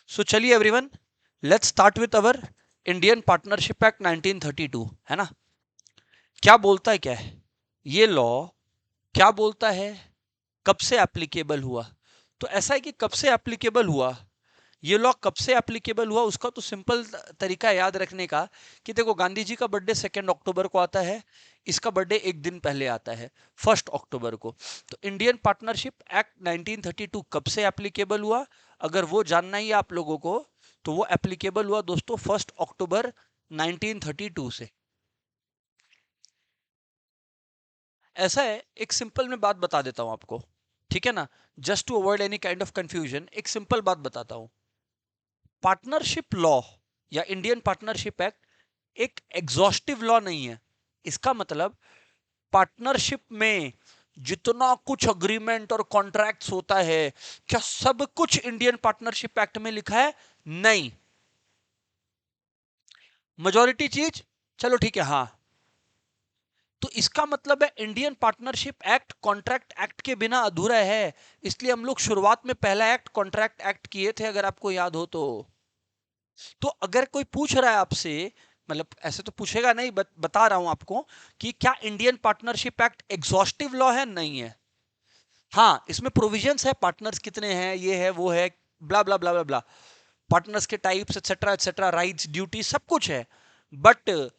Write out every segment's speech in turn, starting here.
सो चलिए everyone, let's start with our Indian partnership act 1932, है ना। क्या बोलता है, क्या है ये लॉ, क्या बोलता है, कब से एप्लीकेबल हुआ। तो ऐसा है कि कब से एप्लीकेबल हुआ, ये लॉ कब से एप्लीकेबल हुआ, उसका तो सिंपल तरीका याद रखने का कि देखो, गांधी जी का बर्थडे 2 अक्टूबर को आता है, इसका बर्थडे एक दिन पहले आता है 1 अक्टूबर को। तो इंडियन पार्टनरशिप एक्ट 1932 कब से एप्लीकेबल हुआ, अगर वो जानना ही है आप लोगों को, तो वो एप्लीकेबल हुआ दोस्तों 1 अक्टूबर 1932 से। ऐसा है, एक सिंपल में बात बता देता हूं आपको, ठीक है ना। Just to avoid any kind of confusion, एक सिंपल बात बताता हूं। पार्टनरशिप लॉ या इंडियन पार्टनरशिप एक्ट एक एग्जॉस्टिव लॉ नहीं है। इसका मतलब पार्टनरशिप में जितना कुछ अग्रीमेंट और कॉन्ट्रैक्ट्स होता है, क्या सब कुछ इंडियन पार्टनरशिप एक्ट में लिखा है? नहीं। मेजॉरिटी चीज, चलो ठीक है, हाँ। तो इसका मतलब है Indian partnership act contract act के बिना अधूरा है। इसलिए हम लोग शुरुआत में पहला एक्ट कॉन्ट्रैक्ट एक्ट किए थे, अगर आपको याद हो तो अगर कोई पूछ रहा है आपसे, मतलब ऐसे तो पूछेगा नहीं, बता रहा हूं आपको कि क्या Indian partnership act exhaustive law है? नहीं है। हाँ, इसमें प्रोविजंस है, पार्टनर्स कितने हैं, ये है वो है, ब्ला ब्ला ब्ला ब्ला ब्ला, पार्टनर्स के types etcetera etcetera, rights duty सब कुछ है। बट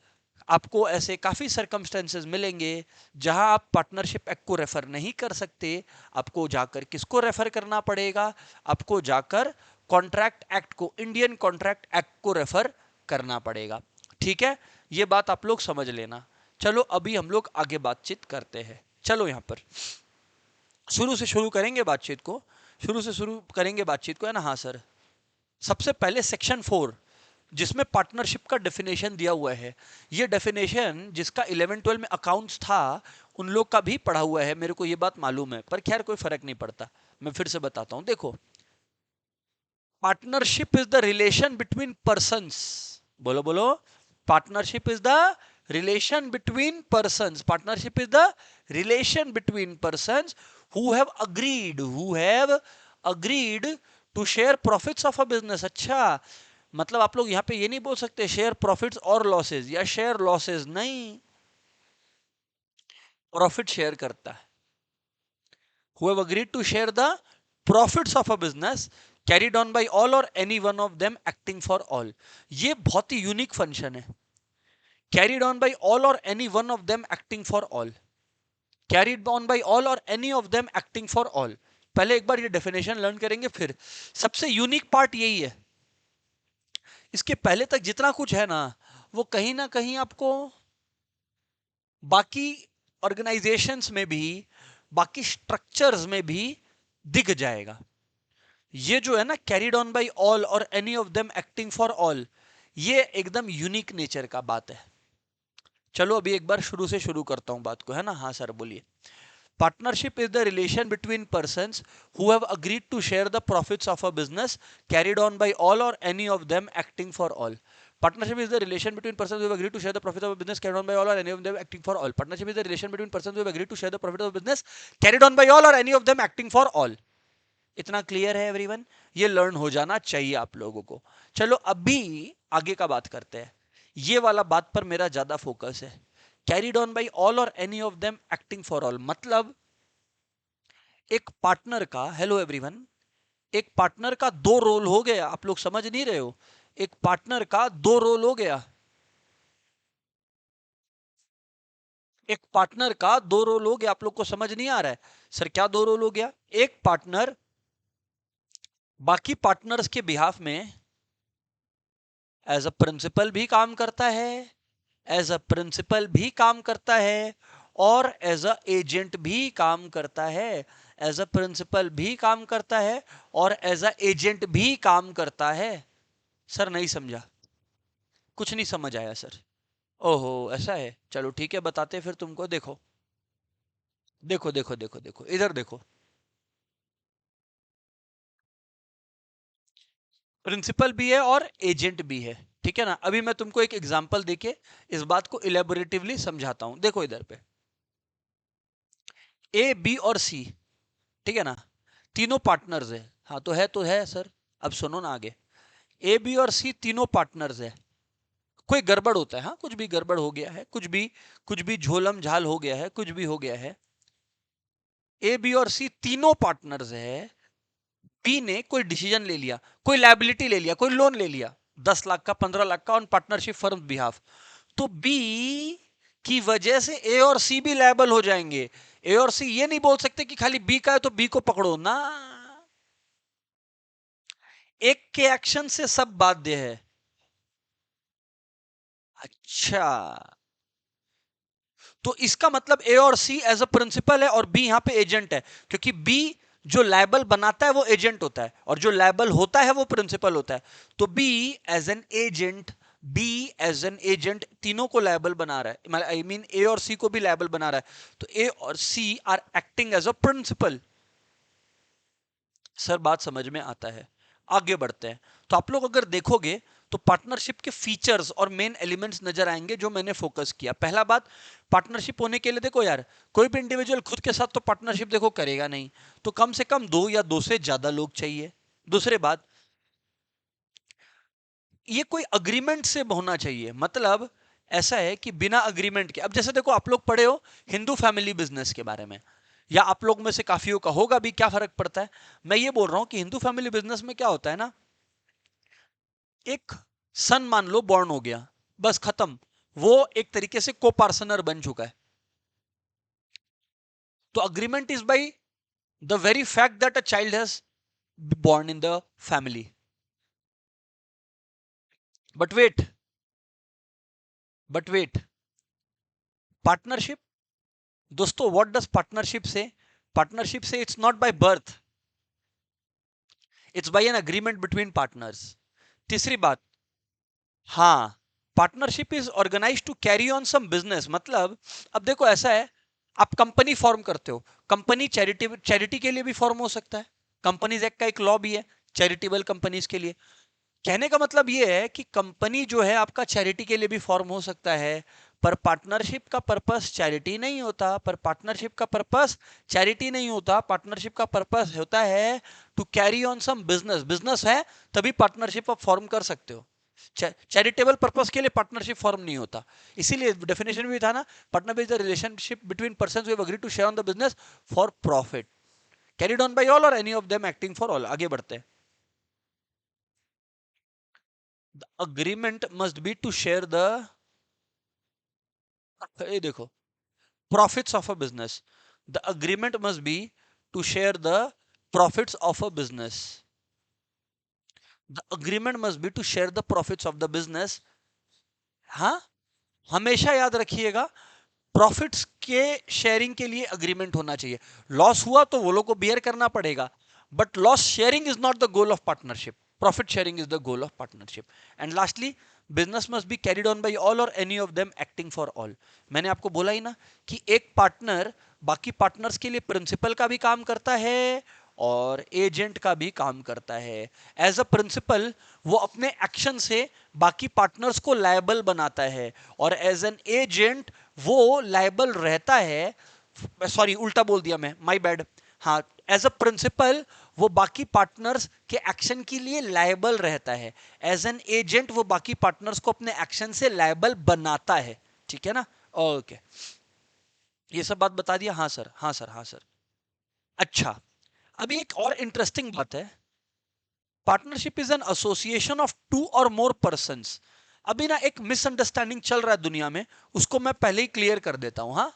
आपको ऐसे काफी सर्कमस्टेंसेस मिलेंगे जहां आप पार्टनरशिप एक्ट को रेफर नहीं कर सकते। आपको जाकर किसको रेफर करना पड़ेगा? आपको जाकर कॉन्ट्रैक्ट एक्ट को, इंडियन कॉन्ट्रैक्ट एक्ट को रेफर करना पड़ेगा। ठीक है, ये बात आप लोग समझ लेना। चलो अभी हम लोग आगे बातचीत करते हैं। चलो यहां पर शुरू से शुरू करेंगे बातचीत को, शुरू से शुरू करेंगे बातचीत को, है ना। हाँ सर, सबसे पहले सेक्शन 4, जिसमें पार्टनरशिप का डेफिनेशन दिया हुआ है। ये डेफिनेशन जिसका 11-12 में अकाउंट्स था, उन लोग का भी पढ़ा हुआ है, मेरे को ये बात मालूम है, पर खैर कोई फर्क नहीं पड़ता, मैं फिर से बताता हूं। देखो, partnership is the relation between persons, बोलो बोलो, partnership is the relation between persons, partnership is the relation between persons who have agreed to share profits of a business. अच्छा, मतलब आप लोग यहां पे ये नहीं बोल सकते शेयर प्रॉफिट्स और लॉसेज या शेयर लॉसेज, नहीं, प्रॉफिट शेयर करता है। who have agreed to share the profits of a business carried on by all or any one of them acting for all। ये बहुत ही यूनिक फंक्शन है, carried on by all or any one of them acting for all, carried on by all or any of them acting for all। पहले एक बार ये definition learn करेंगे, फिर सबसे unique part यही है। इसके पहले तक जितना कुछ है ना, वो कहीं ना कहीं आपको बाकी ऑर्गेनाइजेशंस में भी, बाकी स्ट्रक्चर्स में भी दिख जाएगा। ये जो है ना, carried on by all or any of them acting for all, ये एकदम यूनिक नेचर का बात है। चलो अभी एक बार शुरू से शुरू करता हूं बात को, है ना। हाँ सर बोलिए। Partnership is the relation between persons who have agreed to share the profits of a business carried on by all or any of them acting for all. Partnership is the relation between persons who have agreed to share the profit of a business carried on by all or any of them acting for all. Partnership is the relation between persons who have agreed to share the profit of a business carried on by all or any of them acting for all। इतना clear है everyone? ये learn हो जाना चाहिए आप लोगों को। चलो अभी आगे का बात करते हैं। ये वाला बात पर मेरा ज्यादा फोकस है, carried on by all or any of them acting for all. मतलब एक पार्टनर का, हेलो एवरीवन, एक पार्टनर का दो रोल हो गया। आप लोग समझ नहीं रहे हो? एक पार्टनर का दो रोल हो गया। एक पार्टनर का दो रोल हो गया। आप लोग को समझ नहीं आ रहा है? सर क्या दो रोल हो गया? एक पार्टनर बाकी पार्टनर्स के बिहाफ में एज अ प्रिंसिपल भी काम करता है, एज अ प्रिंसिपल भी काम करता है, और एज अ एजेंट भी काम करता है। एज अ प्रिंसिपल भी काम करता है और एज अ एजेंट भी काम करता है। सर नहीं समझा, कुछ नहीं समझ आया सर। ओहो ऐसा है, चलो ठीक है, बताते फिर तुमको। देखो देखो देखो देखो देखो, इधर देखो, प्रिंसिपल भी है और एजेंट भी है, ठीक है ना। अभी मैं तुमको एक एग्जांपल देके इस बात को इलेबोरेटिवली समझाता हूं। देखो इधर पे ए बी और सी, ठीक है ना, तीनों पार्टनर्स है। हाँ तो है सर। अब सुनो ना आगे, ए बी और सी तीनों पार्टनर्स है, कोई गड़बड़ होता है, हाँ कुछ भी गड़बड़ हो गया है, कुछ भी झोलम झाल हो गया है, कुछ भी हो गया है, ए बी और सी तीनों पार्टनर्स है, बी ने कोई डिसीजन ले लिया, कोई लायबिलिटी ले लिया, कोई लोन ले लिया 10 लाख का 15 लाख का ऑन पार्टनरशिप फर्म बिहाफ, तो बी की वजह से ए और सी भी लायबल हो जाएंगे। ए और सी ये नहीं बोल सकते कि खाली बी का है तो बी को पकड़ो ना, एक के एक्शन से सब बाध्य है। अच्छा, तो इसका मतलब ए और सी एज अ प्रिंसिपल है और बी यहां पे एजेंट है, क्योंकि बी जो लायबल बनाता है वो एजेंट होता है और जो लायबल होता है वो प्रिंसिपल होता है। तो B as an agent, B as an agent तीनों को लायबल बना रहा है, आई मीन ए और सी को भी लायबल बना रहा है, तो ए और C are acting as a principal. Sir बात समझ में आता है, आगे बढ़ते हैं। तो आप लोग अगर देखोगे तो पार्टनरशिप के फीचर्स और मेन एलिमेंट्स नजर आएंगे जो मैंने फोकस किया। पहला बात, पार्टनरशिप होने के लिए देखो यार, कोई भी इंडिविजुअल खुद के साथ तो पार्टनरशिप देखो करेगा नहीं, तो कम से कम दो या दो से ज्यादा लोग चाहिए। दूसरी बात, ये कोई अग्रीमेंट से होना चाहिए, मतलब ऐसा है कि बिना अग्रीमेंट के, अब जैसे देखो आप लोग पढ़े हो हिंदू फैमिली बिजनेस के बारे में, या आप लोग में से काफियों का होगा भी, क्या फर्क पड़ता है। मैं ये बोल रहा हूं कि हिंदू फैमिली बिजनेस में क्या होता है ना, एक सन मान लो बॉर्न हो गया, बस खत्म, वो एक तरीके से को पार्सनर बन चुका है। तो agreement is by the very fact that a child has born in the family. But wait, but wait, partnership, दोस्तों what does partnership say? Partnership say it's not by birth, it's by an agreement between partners. तीसरी बात, हाँ, partnership is organize to carry on some business, मतलब अब देखो ऐसा है, आप कंपनी फॉर्म करते हो, कंपनी चैरिटी चैरिटी के लिए भी फॉर्म हो सकता है, कंपनीज एक्ट का एक लॉ भी है चैरिटेबल कंपनीज के लिए। कहने का मतलब ये है कि कंपनी जो है आपका चैरिटी के लिए भी फॉर्म हो सकता है, पर पार्टनरशिप का पर्पस चैरिटी नहीं होता, पर पार्टनरशिप का पर्पस चैरिटी नहीं होता, पार्टनरशिप का पर्पस होता है to carry on some business, business है तभी पार्टनरशिप आप फॉर्म कर सकते हो, चैरिटेबल पर्पस के लिए पार्टनरशिप फॉर्म नहीं होता। इसीलिए डेफिनेशन भी था ना, partnership is the relationship between persons who have agreed to share on the business for profit, carried on by all or any of them acting for all. आगे बढ़ते हैं। The agreement must be to share the, ये देखो, profits of a business, the agreement must be to share the profits of a business, the agreement must be to share the profits of the business। हाँ, हमेशा याद रखिएगा, profits के sharing के लिए agreement होना चाहिए, लॉस हुआ तो वो लोग को बियर करना पड़ेगा, but loss sharing is not the goal of partnership, profit sharing is the goal of partnership. And lastly, business must be carried on by all or any of them acting for all. मैंने आपको बोला ही ना कि एक partner बाकी partners के लिए principal का भी काम करता है और एजेंट का भी काम करता है। एज अ प्रिंसिपल वो अपने एक्शन से बाकी पार्टनर्स को लायबल बनाता है और एज एन एजेंट वो लायबल रहता है, सॉरी उल्टा बोल दिया मैं, माय बैड। हाँ, एज अ प्रिंसिपल वो बाकी पार्टनर्स के एक्शन के लिए लायबल रहता है, एज एन एजेंट वो बाकी पार्टनर्स को अपने एक्शन से लायबल बनाता है। ठीक है ना, ओके, ये सब बात बता दिया। हाँ सर, हाँ सर, हाँ सर। अच्छा, अभी एक और इंटरेस्टिंग बात है, partnership is an association of two और मोर पर्सन्स। अभी ना एक मिसअंडरस्टैंडिंग चल रहा है दुनिया में, उसको मैं पहले ही क्लियर कर देता हूं, हाँ,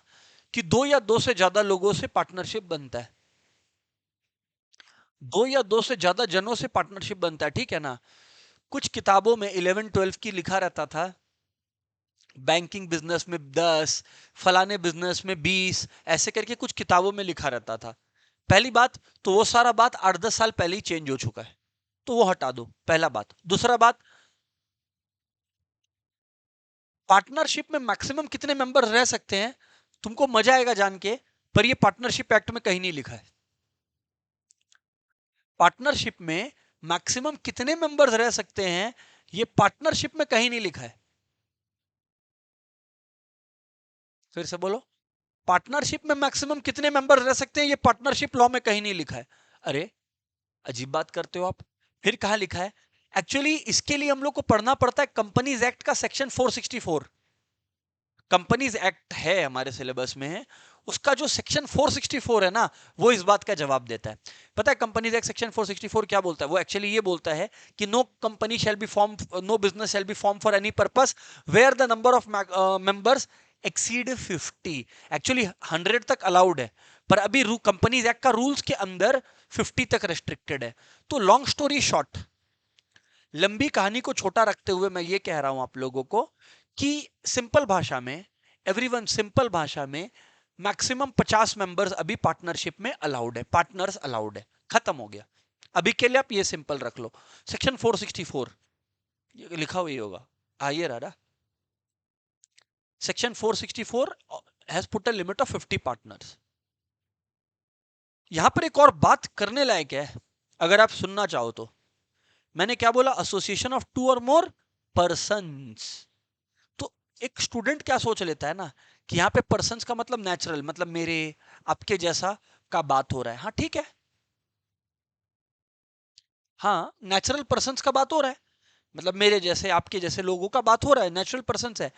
कि दो या दो से ज्यादा लोगों से पार्टनरशिप बनता है, दो या दो से ज्यादा जनों से पार्टनरशिप बनता है, ठीक है ना। कुछ किताबों में 11-12 की लिखा रहता था, बैंकिंग बिजनेस में 10, फलाने बिजनेस में 20, ऐसे करके कुछ किताबों में लिखा रहता था। पहली बात तो वो सारा बात 8-10 साल पहले ही चेंज हो चुका है, तो वो हटा दो, पहला बात। दूसरा बात, पार्टनरशिप में मैक्सिमम कितने मेंबर रह सकते हैं, तुमको मजा आएगा जान के, पर ये पार्टनरशिप एक्ट में कहीं नहीं लिखा है। पार्टनरशिप में मैक्सिमम कितने मेंबर्स रह सकते हैं, ये पार्टनरशिप में कहीं नहीं लिखा है। फिर से बोलो, पार्टनरशिप में मैक्सिमम कितने मेंबर्स रह सकते हैं, ये पार्टनरशिप लॉ में कहीं नहीं लिखा है। अरे, अजीब बात करते हो आप, फिर कहां लिखा है? एक्चुअली इसके लिए हम लोग को पढ़ना पड़ता है कंपनीज एक्ट का सेक्शन 464। कंपनीज एक्ट है हमारे सिलेबस में है, उसका जो सेक्शन 464 है ना, वो इस बात का जवाब देता है। पता है कंपनीज एक्ट सेक्शन 464 क्या बोलता है? वो एक्चुअली ये बोलता है कि no company shall be form, no business shall be form for any purpose where the number of members exceed 50। Actually 100 तक अलाउड है, पर अभी कंपनीज एक्ट का रूल्स के अंदर 50 तक रेस्ट्रिक्टेड है। तो लॉन्ग स्टोरी शॉर्ट, लंबी कहानी को छोटा रखते हुए मैं ये कह रहा हूं आप लोगों को कि सिंपल भाषा में, एवरीवन सिंपल भाषा में, मैक्सिमम 50 मेंबर्स अभी पार्टनरशिप में अलाउड है, पार्टनर्स अलाउड है, खत्म हो गया। अभी के लिए आप ये सिंपल रख लो, सेक्शन 464 लिखा हुआ ही होगा, आइए राडा, section 464 has put a limit of 50 partners. यहां पर एक और बात करने लायक है, अगर आप सुनना चाहो तो। मैंने क्या बोला? एसोसिएशन ऑफ टू और मोर पर्सन्स। तो एक स्टूडेंट क्या सोच लेता है ना कि यहाँ पे पर्सन्स का मतलब नेचुरल, मतलब मेरे आपके जैसा का बात हो रहा है। हाँ ठीक है, हाँ नेचुरल पर्सन्स का बात हो रहा है, मतलब मेरे जैसे आपके जैसे लोगों का बात हो रहा है, नेचुरल पर्सन्स है।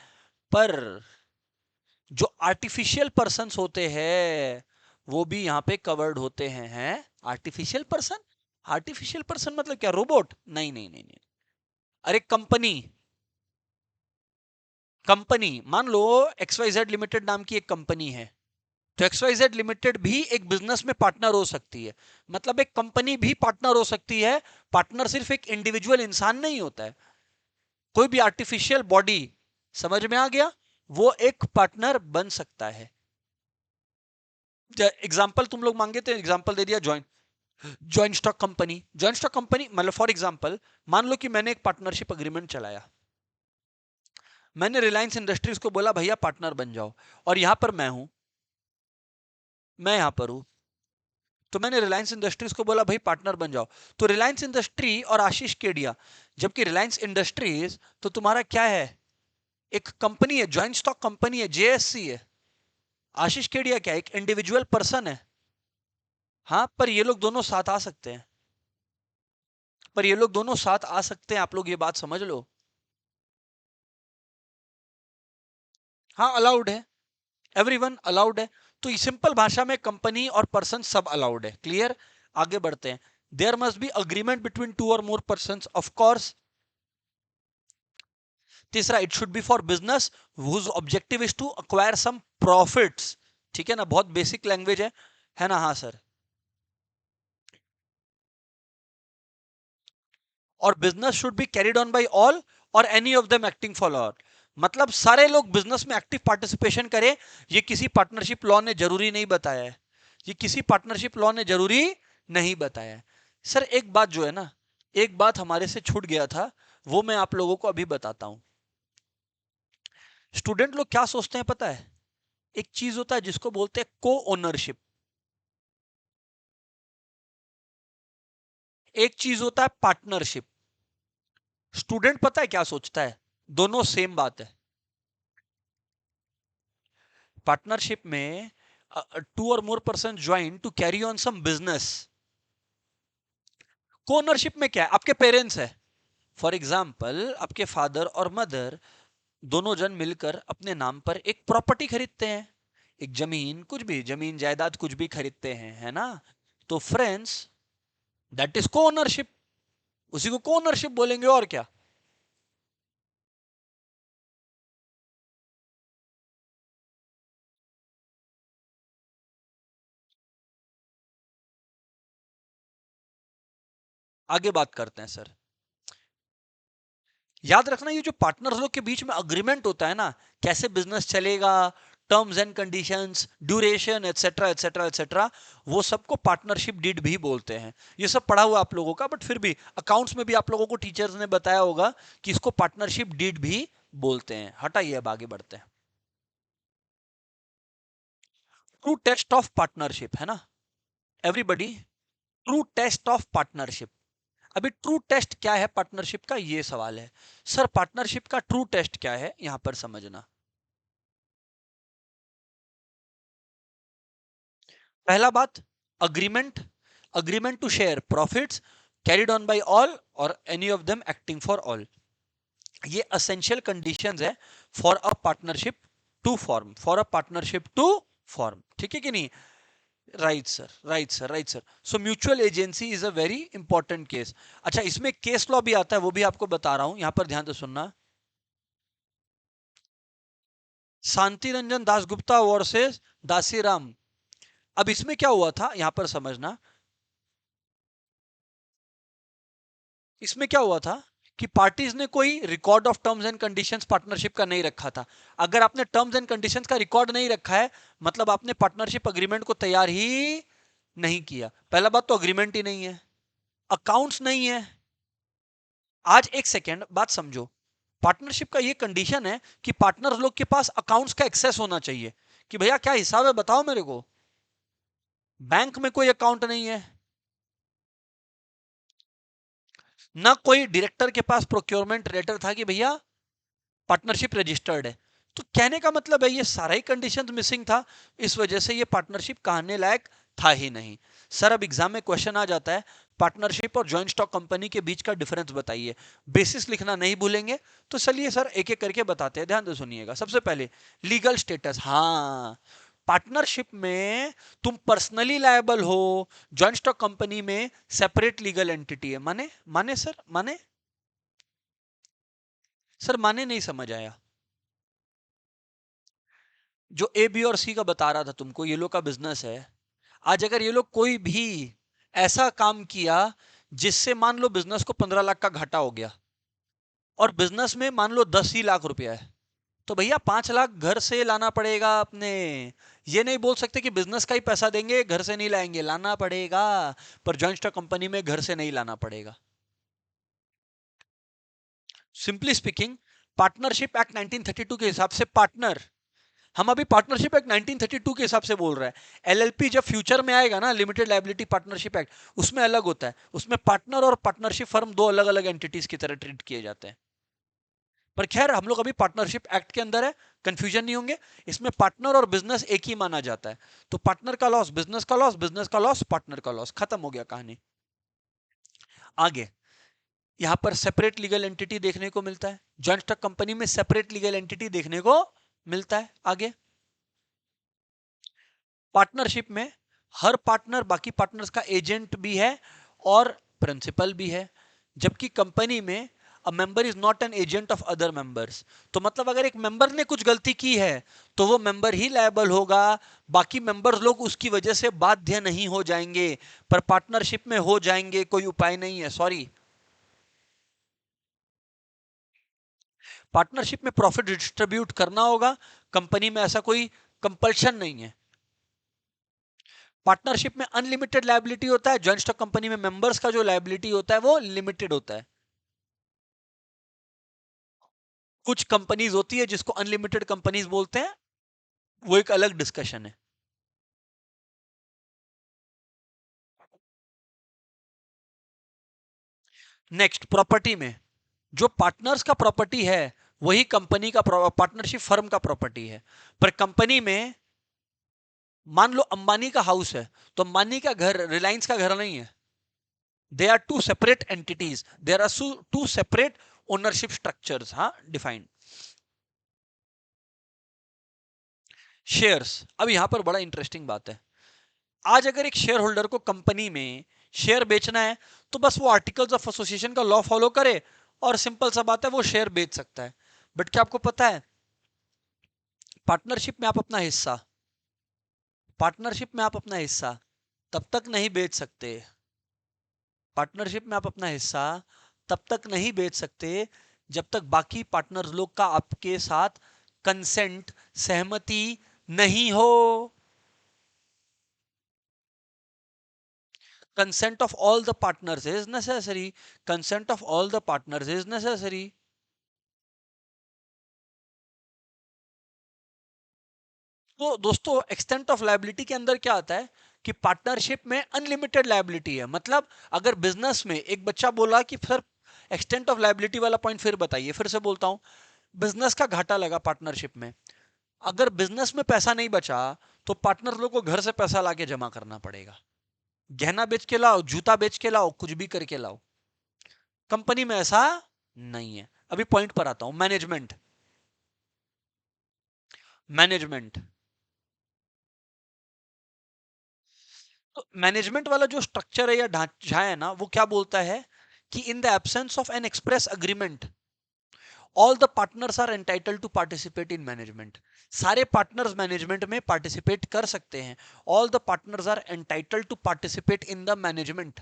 पर जो आर्टिफिशियल पर्सन्स होते हैं वो भी यहाँ पे कवर्ड होते हैं आर्टिफिशियल पर्सन, आर्टिफिशियल पर्सन मतलब क्या, रोबोट? नहीं नहीं नहीं नहीं। अरे कंपनी, कंपनी मान लो XYZ लिमिटेड नाम की एक कंपनी है, तो XYZ लिमिटेड भी एक बिजनेस में पार्टनर हो सकती है, मतलब एक कंपनी भी पार्टनर हो सकती है। पार्टनर सिर्फ एक इंडिविजुअल इंसान नहीं होता है, कोई भी आर्टिफिशियल बॉडी, समझ में आ गया, वो एक पार्टनर बन सकता है। एग्जाम्पल तुम लोग मांगे थे, एग्जाम्पल दे दिया, joint joint stock company. Joint stock company मतलब फॉर एग्जाम्पल मान लो कि मैंने एक पार्टनरशिप अग्रीमेंट चलाया, मैंने रिलायंस इंडस्ट्रीज को बोला भैया पार्टनर बन जाओ, और यहां पर मैं हूं, मैं यहां पर हूं, तो मैंने रिलायंस इंडस्ट्रीज को बोला भाई पार्टनर बन जाओ। तो रिलायंस इंडस्ट्री और आशीष केडिया, जबकि रिलायंस इंडस्ट्रीज तो तुम्हारा क्या है, एक कंपनी है, ज्वाइंट स्टॉक कंपनी है, JSC है। आशीष केडिया क्या है, एक इंडिविजुअल पर्सन है। हाँ पर ये लोग दोनों साथ आ सकते हैं, पर ये लोग दोनों साथ आ सकते हैं, आप लोग ये बात समझ लो। हाँ अलाउड है, एवरीवन अलाउड है। तो ये सिंपल भाषा में कंपनी और पर्सन सब अलाउड है, क्लियर? आगे बढ़ते हैं। There must be agreement between two और मोर पर्सन, ऑफ कोर्स। तीसरा, it should be for business whose objective is to acquire some profits. ठीक है ना, बहुत बेसिक लैंग्वेज है ना? हाँ सर। और business should be carried on by all or any of them acting for all, मतलब सारे लोग बिजनेस में एक्टिव पार्टिसिपेशन करें। ये किसी पार्टनरशिप लॉ ने जरूरी नहीं बताया है, ये किसी पार्टनरशिप लॉ ने जरूरी नहीं बताया है। सर एक बात जो है ना, एक बात हमारे से छूट गया था, वो मैं आप लोगों को अभी बताता हूं। स्टूडेंट लोग क्या सोचते हैं पता है? एक चीज होता है जिसको बोलते हैं को ओनरशिप, एक चीज होता है पार्टनरशिप। स्टूडेंट पता है क्या सोचता है? दोनों सेम बात है। पार्टनरशिप में टू और more person join to carry on some business. Co ownership में क्या है? आपके पेरेंट्स है, फॉर एग्जाम्पल आपके फादर और मदर दोनों जन मिलकर अपने नाम पर एक प्रॉपर्टी खरीदते हैं, एक जमीन, कुछ भी जमीन जायदाद कुछ भी खरीदते हैं, है ना? तो फ्रेंड्स, दैट इज को ओनरशिप, उसी को को ओनरशिप बोलेंगे, और क्या। आगे बात करते हैं सर। याद रखना ये जो पार्टनर्स लोग के बीच में अग्रीमेंट होता है ना, कैसे बिजनेस चलेगा, terms and conditions, duration, etcetera etcetera etcetera, वो सबको पार्टनरशिप डीड भी बोलते हैं। ये सब पढ़ा हुआ आप लोगों का, बट फिर भी अकाउंट्स में भी आप लोगों को टीचर्स ने बताया होगा कि इसको पार्टनरशिप डीड भी बोलते हैं। हटाइए, अब आगे बढ़ते हैं। ट्रू टेस्ट ऑफ पार्टनरशिप, है ना everybody? True test of partnership. अभी ट्रू टेस्ट क्या है पार्टनरशिप का, ये सवाल है। सर पार्टनरशिप का ट्रू टेस्ट क्या है, यहां पर समझना। पहला बात, agreement, agreement to share profits, carried on by all or any of them acting for all. ये असेंशियल कंडीशंस है for a partnership to form, for a partnership to form, ठीक है कि नहीं? Right sir, right sir, right sir. So mutual agency is a very important case. अच्छा, इसमें case law भी आता है, वो भी आपको बता रहा हूं, यहां पर ध्यान से सुनना। शांति रंजन दासगुप्ता वर्सेस दासीराम। अब इसमें क्या हुआ था यहां पर समझना, इसमें क्या हुआ था कि पार्टीज ने कोई record of terms and conditions partnership का नहीं रखा था। अगर आपने टर्म्स एंड कंडीशंस का रिकॉर्ड नहीं रखा है, मतलब आपने पार्टनरशिप अग्रीमेंट को तैयार ही नहीं किया। पहला बात तो अग्रीमेंट ही नहीं है, अकाउंट्स नहीं है। आज एक सेकेंड बात समझो, पार्टनरशिप का ये कंडीशन है कि पार्टनर लोग के पास अकाउंट्स का एक्सेस होना चाहिए कि भैया क्या हिसाब है बताओ मेरे को। बैंक में कोई अकाउंट नहीं है, ना कोई डायरेक्टर के पास प्रोक्योरमेंट लेटर था कि भैया पार्टनरशिप रजिस्टर्ड है। तो कहने का मतलब है ये सारा ही कंडीशंस मिसिंग था, इस वजह से ये पार्टनरशिप कहने लायक था ही नहीं। सर अब एग्जाम में क्वेश्चन आ जाता है पार्टनरशिप और जॉइंट स्टॉक कंपनी के बीच का डिफरेंस बताइए, बेसिस लिखना नहीं भूलेंगे। तो चलिए सर एक एक करके बताते हैं, ध्यान से सुनिएगा। सबसे पहले लीगल स्टेटस। हाँ, पार्टनरशिप में तुम पर्सनली लायबल हो, जॉइंट स्टॉक कंपनी में सेपरेट लीगल एंटिटी है। माने माने सर माने, सर माने नहीं समझ आया। जो ए बी और सी का बता रहा था तुमको, ये लोग का बिजनेस है। आज अगर ये लोग कोई भी ऐसा काम किया जिससे मान लो बिजनेस को 15 लाख का घाटा हो गया और बिजनेस में मान लो 10 ही लाख रुपया है, तो भैया 5 लाख घर से लाना पड़ेगा अपने। ये नहीं बोल सकते कि बिजनेस का ही पैसा देंगे घर से नहीं लाएंगे, लाना पड़ेगा। पर जॉइंट स्टॉक कंपनी में घर से नहीं लाना पड़ेगा। सिंपली स्पीकिंग, पार्टनरशिप एक्ट 1932 के हिसाब से पार्टनर, हम अभी पार्टनरशिप एक्ट 1932 के हिसाब से बोल रहे हैं। एलएलपी जब फ्यूचर में आएगा ना, लिमिटेड लायबिलिटी पार्टनरशिप एक्ट, उसमें अलग होता है। उसमें पार्टनर और पार्टनरशिप फर्म दो अलग अलग एंटिटीज की तरह ट्रीट किए जाते हैं। पर खैर हम लोग अभी पार्टनरशिप एक्ट के अंदर है, कंफ्यूजन नहीं होंगे। इसमें पार्टनर और बिजनेस एक ही माना जाता है। तो पार्टनर का लॉस बिजनेस का लॉस, बिजनेस का लॉस पार्टनर का लॉस, खत्म हो गया कहानी। आगे यहां पर सेपरेट लीगल एंटिटी देखने को मिलता है, जॉइंट स्टॉक कंपनी में सेपरेट लीगल एंटिटी देखने को मिलता है। आगे पार्टनरशिप में हर पार्टनर बाकी पार्टनर्स का एजेंट भी है और प्रिंसिपल भी है, जबकि कंपनी में a member is not an agent of other members. तो मतलब अगर एक मेंबर ने कुछ गलती की है तो वो मेंबर ही लायबल होगा, बाकी मेंबर्स लोग उसकी वजह से बाध्य नहीं हो जाएंगे। पर पार्टनरशिप में हो जाएंगे, कोई उपाय नहीं है, सॉरी। पार्टनरशिप में प्रॉफिट डिस्ट्रीब्यूट करना होगा, कंपनी में ऐसा कोई कंपल्शन नहीं है। पार्टनरशिप में अनलिमिटेड लायबिलिटी होता है, जॉइंट स्टॉक कंपनी में मेंबर्स का जो लायबिलिटी होता है वो लिमिटेड होता है। कुछ कंपनीज होती है जिसको अनलिमिटेड कंपनीज बोलते हैं, वो एक अलग डिस्कशन है। नेक्स्ट, प्रॉपर्टी में जो पार्टनर्स का प्रॉपर्टी है वही कंपनी का पार्टनरशिप फर्म का प्रॉपर्टी है। पर कंपनी में मान लो अंबानी का हाउस है, तो अंबानी का घर रिलायंस का घर नहीं है। They are two separate entities, there are two separate ownership structures, हाँ डिफाइंड। शेयर्स, अब यहां पर बड़ा इंटरेस्टिंग बात है। आज अगर एक शेयर होल्डर को कंपनी में शेयर बेचना है तो बस वो आर्टिकल्स ऑफ एसोसिएशन का लॉ फॉलो करे और सिंपल सा बात है वो शेयर बेच सकता है। बट क्या आपको पता है पार्टनरशिप में आप अपना हिस्सा, पार्टनरशिप में आप अपना हिस्सा तब तक नहीं बेच सकते, पार्टनरशिप में आप अपना हिस्सा तब तक नहीं बेच सकते जब तक बाकी पार्टनर्स लोग का आपके साथ कंसेंट, सहमति नहीं हो। Consent of all the partners is necessary, consent of all the partners is necessary। तो दोस्तों एक्सटेंट ऑफ लायबिलिटी के अंदर क्या आता है कि पार्टनरशिप में अनलिमिटेड लायबिलिटी है। मतलब अगर बिजनेस में एक बच्चा बोला कि सर एक्सटेंट ऑफ लायबिलिटी वाला पॉइंट फिर बताइए, फिर से बोलता हूं, बिजनेस का घाटा लगा पार्टनरशिप में, अगर बिजनेस में पैसा नहीं बचा तो पार्टनर लोग को घर से पैसा लाके जमा करना पड़ेगा। गहना बेच के लाओ, जूता बेच के लाओ, कुछ भी करके लाओ। कंपनी में ऐसा नहीं है। अभी पॉइंट पर आता हूं, मैनेजमेंट। मैनेजमेंट, तो मैनेजमेंट वाला जो स्ट्रक्चर है या ढांचा है ना, वो क्या बोलता है कि in the absence of an express agreement all the partners are entitled to participate in management. सारे पार्टनर्स मैनेजमेंट में पार्टिसिपेट कर सकते हैं। All the partners are entitled to participate in the management.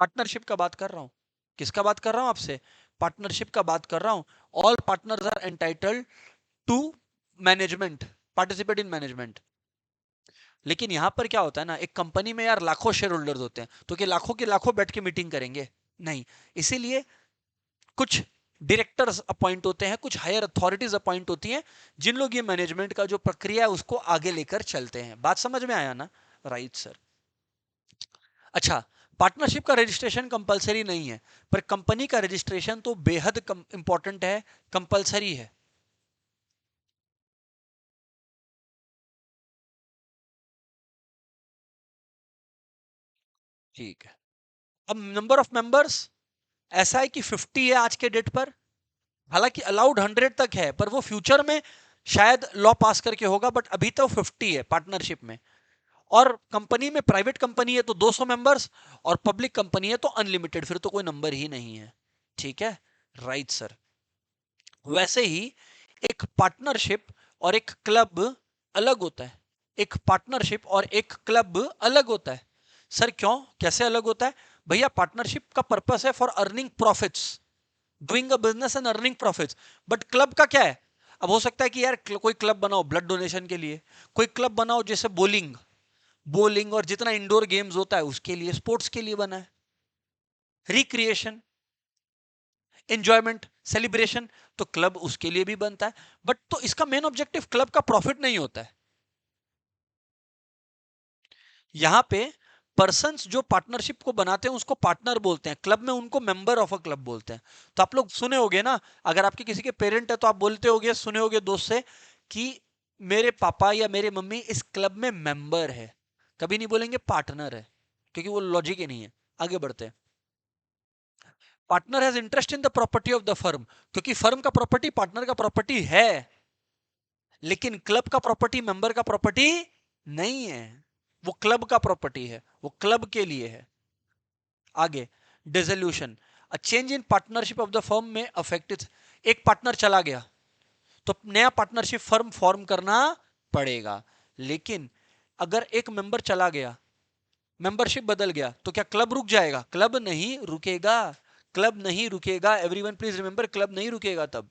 Partnership का बात कर रहा हूं, किसका बात कर रहा हूं आपसे, पार्टनरशिप का बात कर रहा हूं। All partners are entitled to management, participate in management. लेकिन यहां पर क्या होता है ना, एक कंपनी में यार लाखों शेयर होल्डर्स होते हैं, तो क्या लाखों के लाखों बैठ के मीटिंग करेंगे? नहीं। इसीलिए कुछ डायरेक्टर्स अपॉइंट होते हैं, कुछ हायर अथॉरिटीज अपॉइंट होती हैं, जिन लोग ये मैनेजमेंट का जो प्रक्रिया है उसको आगे लेकर चलते हैं। बात समझ में आया ना? Right sir. अच्छा, पार्टनरशिप का रजिस्ट्रेशन कंपलसरी नहीं है, पर कंपनी का रजिस्ट्रेशन तो बेहद इंपॉर्टेंट है, कंपलसरी है। ठीक है। अब नंबर ऑफ मेंबर्स ऐसा है कि 50 है आज के डेट पर। हालांकि अलाउड 100 तक है, पर वो फ्यूचर में शायद लॉ पास करके होगा, बट अभी तो 50 है पार्टनरशिप में। और कंपनी में, प्राइवेट कंपनी है तो 200 मेंबर्स, और पब्लिक कंपनी है तो अनलिमिटेड, फिर तो कोई नंबर ही नहीं है। ठीक है, राइट सर। वैसे ही एक पार्टनरशिप और एक क्लब अलग होता है। एक पार्टनरशिप और एक क्लब अलग होता है। सर क्यों, कैसे अलग होता है? भैया पार्टनरशिप का पर्पस है for earning profits, doing a business and earning profits. But club का क्या है? अब हो सकता है कि यार कोई क्लब बनाओ ब्लड डोनेशन के लिए, कोई क्लब बनाओ जैसे बोलिंग, बोलिंग और जितना इंडोर गेम्स होता है उसके लिए, स्पोर्ट्स के लिए बना है, रिक्रिएशन, एंजॉयमेंट, सेलिब्रेशन, तो क्लब उसके लिए भी बनता है। बट तो इसका मेन ऑब्जेक्टिव क्लब का प्रॉफिट नहीं होता है। यहां पे पर्संस जो पार्टनरशिप को बनाते हैं उसको पार्टनर बोलते हैं, क्लब में उनको मेंबर ऑफ अ क्लब बोलते हैं। तो आप लोग सुने होंगे ना, अगर आपके किसी के पेरेंट है तो आप बोलते होंगे, सुने होंगे दोस्त से कि मेरे पापा या मेरे मम्मी इस क्लब में मेंबर है। कभी नहीं बोलेंगे पार्टनर है, क्योंकि वो लॉजिक ही नहीं है। आगे बढ़ते हैं। Partner has interest in the property of the firm, क्योंकि फर्म का प्रॉपर्टी पार्टनर का प्रॉपर्टी है, लेकिन क्लब का प्रॉपर्टी मेंबर का प्रॉपर्टी नहीं है। वो क्लब का प्रॉपर्टी है, वो क्लब के लिए है। आगे, dissolution, a change in partnership of the firm में अफेक्टेड। एक पार्टनर चला गया तो नया पार्टनरशिप फर्म फॉर्म करना पड़ेगा। लेकिन अगर एक मेंबर चला गया, मेंबरशिप बदल गया, तो क्या क्लब रुक जाएगा? क्लब नहीं रुकेगा, क्लब नहीं रुकेगा। एवरीवन प्लीज रिमेंबर, क्लब नहीं रुकेगा तब।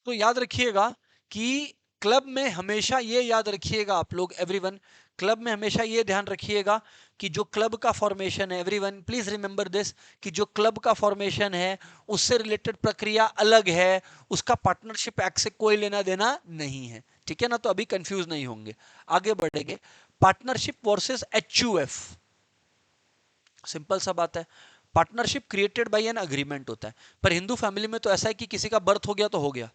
तो याद रखिएगा कि क्लब में हमेशा ये याद रखिएगा आप लोग, एवरीवन, क्लब में हमेशा ये ध्यान रखिएगा कि जो क्लब का फॉर्मेशन है, एवरीवन प्लीज रिमेंबर दिस, कि जो क्लब का फॉर्मेशन है उससे रिलेटेड प्रक्रिया अलग है, उसका पार्टनरशिप एक्ट से कोई लेना देना नहीं है। ठीक है ना? तो अभी कंफ्यूज नहीं होंगे। आगे बढ़ेंगे। पार्टनरशिप वर्सेस एचयूएफ, सिंपल सा बात है। Partnership created by an agreement होता है, पर हिंदू फैमिली में तो ऐसा है कि किसी का बर्थ हो गया तो हो गया,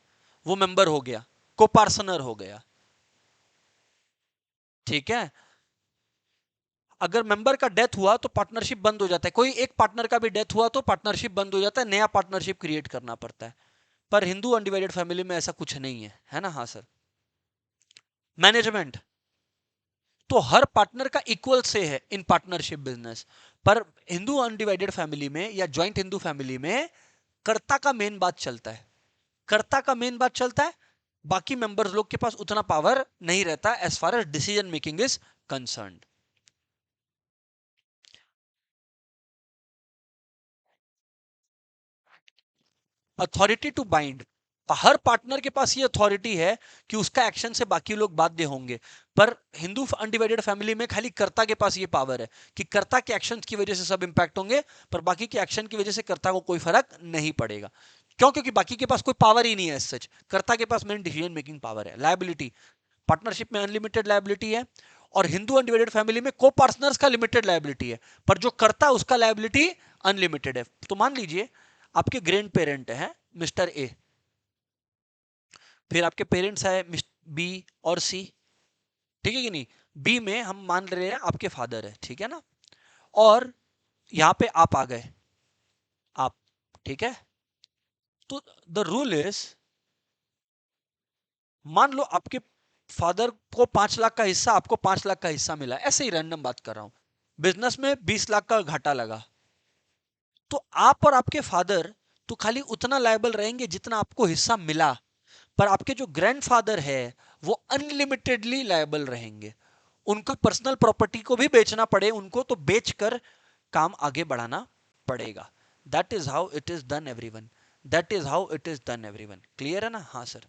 वो मेंबर हो गया, को पार्सनर हो गया। ठीक है, अगर मेंबर का डेथ हुआ तो पार्टनरशिप बंद हो जाता है। कोई एक पार्टनर का भी डेथ हुआ तो पार्टनरशिप बंद हो जाता है, नया पार्टनरशिप क्रिएट करना पड़ता है। पर हिंदू अनडिवाइडेड फैमिली में ऐसा कुछ नहीं है ना? हाँ सर। मैनेजमेंट, तो हर पार्टनर का इक्वल से है इन पार्टनरशिप बिजनेस। पर हिंदू अनडिवाइडेड फैमिली में या ज्वाइंट हिंदू फैमिली में कर्ता का मेन बात चलता है, कर्ता का मेन बात चलता है। बाकी मेंबर्स लोग के पास उतना पावर नहीं रहता as far as decision making is concern. Authority to bind, हर पार्टनर के पास ये अथॉरिटी है कि उसका एक्शन से बाकी लोग बाध्य होंगे। पर हिंदू अनडिवाइडेड फैमिली में खाली कर्ता के पास ये पावर है कि कर्ता के एक्शन की वजह से सब इंपैक्ट होंगे, पर बाकी के एक्शन की वजह से कर्ता को कोई फर्क नहीं पड़ेगा। क्यों? क्योंकि बाकी के पास कोई पावर ही नहीं है सच, कर्ता के पास मेन डिसीजन मेकिंग पावर है। लायबिलिटी, पार्टनरशिप में अनलिमिटेड लायबिलिटी है, और हिंदू अनडिवाइडेड फैमिली में को पार्टनर्स का लिमिटेड लायबिलिटी है, पर जो करता है उसका लायबिलिटी अनलिमिटेड है। तो मान लीजिए आपके ग्रैंड पेरेंट हैं, मिस्टर ए, फिर आपके पेरेंट्स है बी और सी, ठीक है कि नहीं। बी में हम मान रहे हैं आपके फादर है, ठीक है ना, और यहां पे आप आ गए, आप, ठीक है। तो द रूल इज, मान लो आपके फादर को 5 लाख का हिस्सा, आपको 5 लाख का हिस्सा मिला, ऐसे ही रैंडम बात कर रहा हूं, बिजनेस में 20 लाख का घाटा लगा, तो आप और आपके फादर तो खाली उतना लायबल रहेंगे जितना आपको हिस्सा मिला, पर आपके जो ग्रैंडफादर है वो अनलिमिटेडली लायबल रहेंगे। उनका पर्सनल प्रॉपर्टी को भी बेचना पड़े उनको तो बेचकर काम आगे बढ़ाना पड़ेगा। That is how it is done everyone, that is how it is done everyone. Clear है ना? हाँ सर।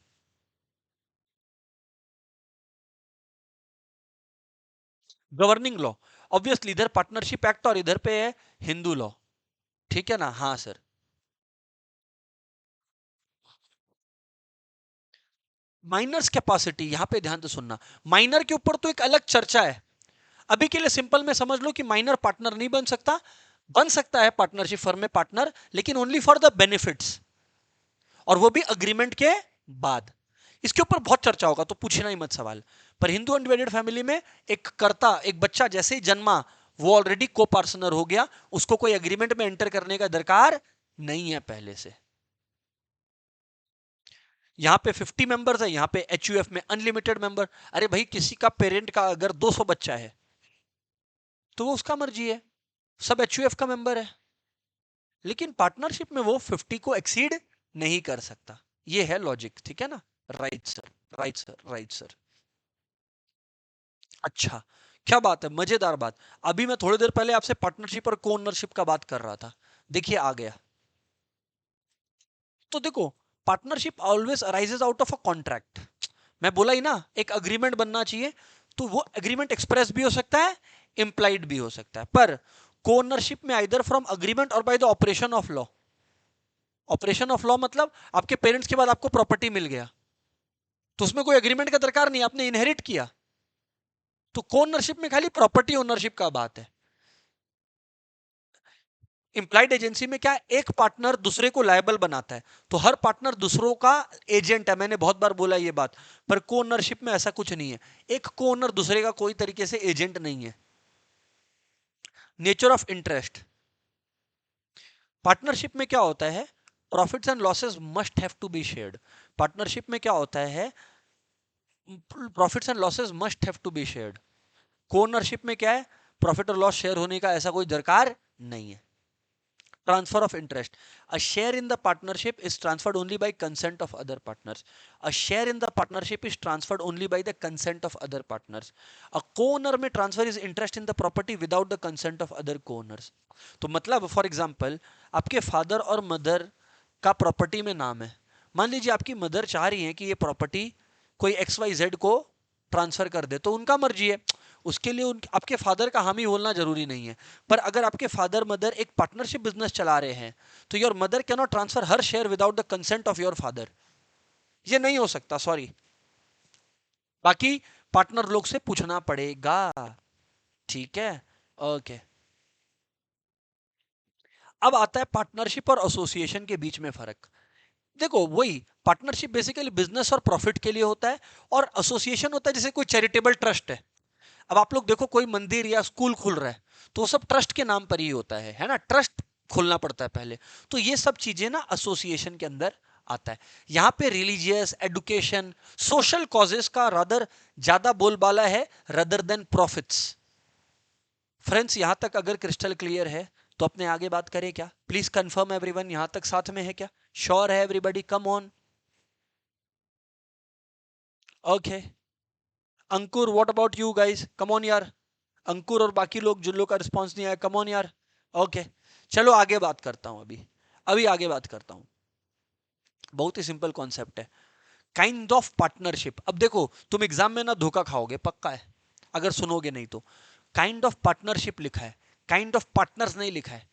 गवर्निंग लॉ, ऑब्वियसली इधर पार्टनरशिप एक्ट और इधर पे है हिंदू लॉ, ठीक है ना? हाँ सर। माइनर्स कैपेसिटी, यहां पे ध्यान से सुनना, माइनर के ऊपर तो एक अलग चर्चा है। अभी के लिए सिंपल में समझ लो कि माइनर पार्टनर नहीं बन सकता, बन सकता है पार्टनरशिप फर्म में पार्टनर, लेकिन ओनली फॉर द बेनिफिट्स, और वो भी अग्रीमेंट के बाद। इसके ऊपर बहुत चर्चा होगा तो पूछना ही मत सवाल। पर हिंदू अनडिवाइडेड फैमिली में एक कर्ता, एक बच्चा जैसे ही जन्मा वो ऑलरेडी को पार्टनर हो गया, उसको कोई एग्रीमेंट में एंटर करने का दरकार नहीं है पहले से। यहां पे 50 मेंबर्स है, यहां पे एचयूएफ में अनलिमिटेड मेंबर। अरे भाई किसी का पेरेंट का अगर 200 बच्चा है तो वो उसका मर्जी है, सब एचयूएफ का मेंबर है, लेकिन पार्टनरशिप में वो 50 को एक्सीड नहीं कर सकता। ये है लॉजिक, ठीक है ना? Right sir, right sir, right sir. अच्छा, क्या बात है, मजेदार बात। अभी मैं थोड़ी देर पहले आपसे पार्टनरशिप और को ओनरशिप का बात कर रहा था, देखिए आ गया। तो देखो, partnership always arises out of a contract. मैं बोला ही ना, एक अग्रीमेंट बनना चाहिए, तो वो एग्रीमेंट एक्सप्रेस भी हो सकता है, इंप्लाइड भी हो सकता है। पर को ओनरशिप में आइदर फ्रॉम अग्रीमेंट और by the operation of law. Operation of law मतलब आपके पेरेंट्स के बाद आपको प्रॉपर्टी मिल गया, तो उसमें कोई एग्रीमेंट का दरकार नहीं, आपने इनहेरिट किया। तो को ओनरशिप में खाली प्रॉपर्टी ओनरशिप का बात है। इंप्लाइड एजेंसी में क्या है, एक पार्टनर दूसरे को लायबल बनाता है, तो हर पार्टनर दूसरों का एजेंट है। मैंने बहुत बार बोला ये बात, पर को ओनरशिप में ऐसा कुछ नहीं है, एक को ओनर दूसरे का कोई तरीके से एजेंट नहीं है। नेचर ऑफ इंटरेस्ट, पार्टनरशिप में क्या होता है, profits and losses must have to be shared. Partnership में क्या होता है, profits and losses must have to be shared. Co ownership में क्या है, प्रॉफिट और लॉस शेयर होने का ऐसा कोई दरकार नहीं है। Transfer of interest. A share in the partnership is transferred only by consent of other partners. A share in the partnership is transferred only by the consent of other partners. A co-owner में transfer is interest in the property without the consent of other co-owners. तो मतलब for example आपके father और mother का property में नाम है, मान लीजिए आपकी मदर चाह रही है कि ये प्रॉपर्टी कोई एक्स वाई जेड को ट्रांसफर कर दे, तो उनका मर्जी है, उसके लिए आपके फादर का हामी बोलना जरूरी नहीं है। पर अगर आपके फादर मदर एक पार्टनरशिप बिजनेस चला रहे हैं, तो your mother can not transfer her share without the consent of your father, ये नहीं हो सकता, सॉरी। बाकी पार्टनर लोग से पूछना पड़ेगा, ठीक है? ओके। अब आता है पार्टनरशिप और एसोसिएशन के बीच में फर्क। देखो वही, पार्टनरशिप बेसिकली बिजनेस और प्रॉफिट के लिए होता है, और एसोसिएशन होता है जैसे कोई चैरिटेबल ट्रस्ट है। अब आप लोग देखो, कोई मंदिर या स्कूल खुल रहा है तो वो सब ट्रस्ट के नाम पर ही होता है ना, ट्रस्ट खोलना पड़ता है पहले। तो ये सब चीजें ना एसोसिएशन के अंदर आता है। यहाँ पे रिलीजियस, एडुकेशन, सोशल कॉजेस का रादर ज्यादा बोलबाला है रदर देन प्रॉफिट्स। फ्रेंड्स, यहां तक अगर क्रिस्टल क्लियर है तो अपने आगे बात करें क्या? प्लीज कंफर्म एवरीवन, यहां तक साथ में है क्या? श्योर है everybody? Come on. Okay, Ankur, what about you guys? Come on यार। अंकुर और बाकी लोग जिन लोग का रिस्पॉन्स नहीं आया, कम ऑन यार। ओके, चलो आगे बात करता हूं। अभी अभी आगे बात करता हूं। बहुत ही सिंपल कॉन्सेप्ट है, काइंड ऑफ पार्टनरशिप। अब देखो, तुम एग्जाम में ना धोखा खाओगे, पक्का है, अगर सुनोगे नहीं तो। काइंड ऑफ पार्टनरशिप लिखा है, काइंड ऑफ पार्टनर्स नहीं लिखा है।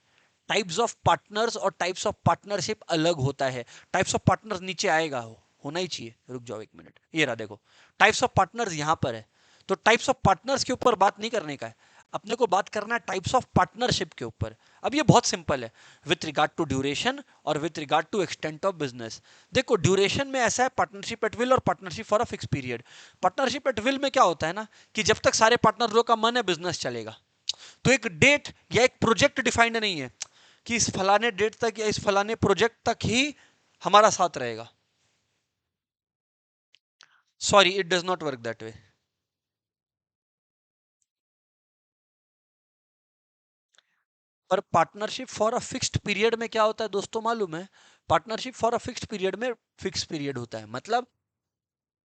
टाइप्स ऑफ पार्टनर्स और टाइप्स ऑफ पार्टनरशिप अलग होता है। टाइप्स ऑफ पार्टनर्स नीचे आएगा, होना ही चाहिए, रुक जाओ एक मिनट, ये रहा देखो, टाइप्स ऑफ पार्टनर्स यहां पर है। तो टाइप्स ऑफ पार्टनर्स के ऊपर बात नहीं करने का है, अपने को बात करना है टाइप्स ऑफ पार्टनरशिप के ऊपर। अब ये बहुत सिंपल है, विथ रिगार्ड टू ड्यूरेशन और with regard to extent of business. देखो ड्यूरेशन में ऐसा है पार्टनरशिप एट विल और partnership for a fix period. Partnership at will में क्या होता है ना कि जब तक सारे पार्टनरों का मन है बिजनेस चलेगा। तो एक डेट या एक प्रोजेक्ट डिफाइंड नहीं है कि इस फलाने डेट तक या इस फलाने प्रोजेक्ट तक ही हमारा साथ रहेगा। Sorry, it does not work that way. पर partnership for a fixed period में क्या होता है दोस्तों मालूम है? Partnership for a fixed period में फिक्स पीरियड होता है, मतलब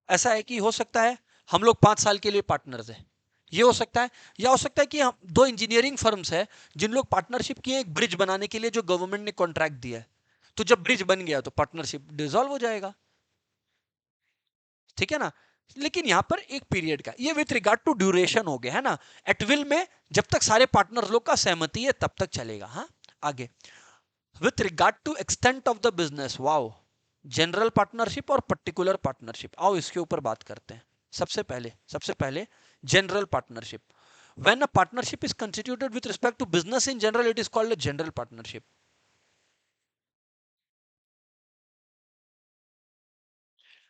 ऐसा है कि हो सकता है हम लोग 5 साल के लिए पार्टनर्स हैं, ये हो सकता है। या हो सकता है कि हम दो इंजीनियरिंग फर्म्स है जिन लोग पार्टनरशिप किए एक ब्रिज बनाने के लिए जो गवर्नमेंट ने कॉन्ट्रैक्ट दिया है। तो जब ब्रिज बन गया तो पार्टनरशिप डिसॉल्व हो जाएगा, ठीक है ना। लेकिन यहां पर एक पीरियड का, ये विथ रिगार्ड टू ड्यूरेशन हो गया है ना। एट विल में जब तक सारे पार्टनर लोग का सहमति है तब तक चलेगा। हाँ, आगे with regard to extent of the business, वाओ, जनरल पार्टनरशिप और पर्टिकुलर पार्टनरशिप, आओ इसके ऊपर बात करते हैं। सबसे पहले general partnership. When a partnership is constituted with respect to business in general it is called a general partnership.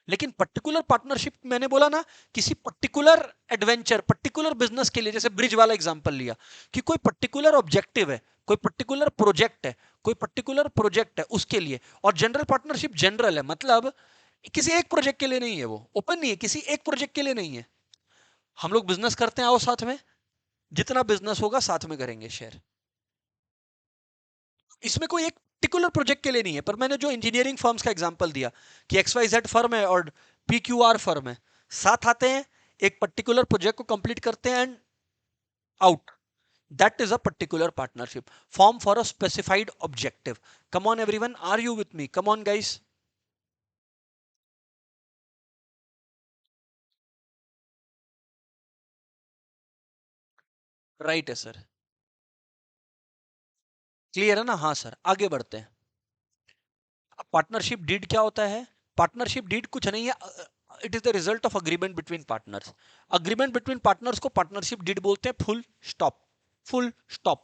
लेकिन पर्टिकुलर पार्टनरशिप मैंने बोला ना, किसी पर्टिकुलर एडवेंचर पर्टिकुलर बिजनेस के लिए, जैसे ब्रिज वाला एग्जांपल लिया कि कोई पर्टिकुलर ऑब्जेक्टिव है, कोई पर्टिकुलर प्रोजेक्ट है, कोई पर्टिकुलर प्रोजेक्ट है उसके लिए। और जनरल पार्टनरशिप जनरल है, मतलब किसी एक प्रोजेक्ट के लिए नहीं है, वो ओपन नहीं है, किसी एक प्रोजेक्ट के लिए नहीं है। हम लोग बिजनेस करते हैं, आओ साथ में, जितना बिजनेस होगा साथ में करेंगे शेयर। इसमें कोई एक पर्टिकुलर प्रोजेक्ट के लिए नहीं है। पर मैंने जो इंजीनियरिंग फर्म्स का एग्जांपल दिया कि XYZ फर्म है और PQR फर्म है, साथ आते हैं, एक पर्टिकुलर प्रोजेक्ट को कंप्लीट करते हैं and out, that is a particular partnership form for a specified objective. Come on everyone, are you with me? Come on guys. Right है सर, क्लियर है ना? हाँ सर, आगे बढ़ते हैं। पार्टनरशिप डीड क्या होता है? पार्टनरशिप डीड कुछ नहीं है, it is the result of agreement between partners. Agreement between partners को पार्टनरशिप डीड बोलते हैं, फुल स्टॉप, फुल स्टॉप।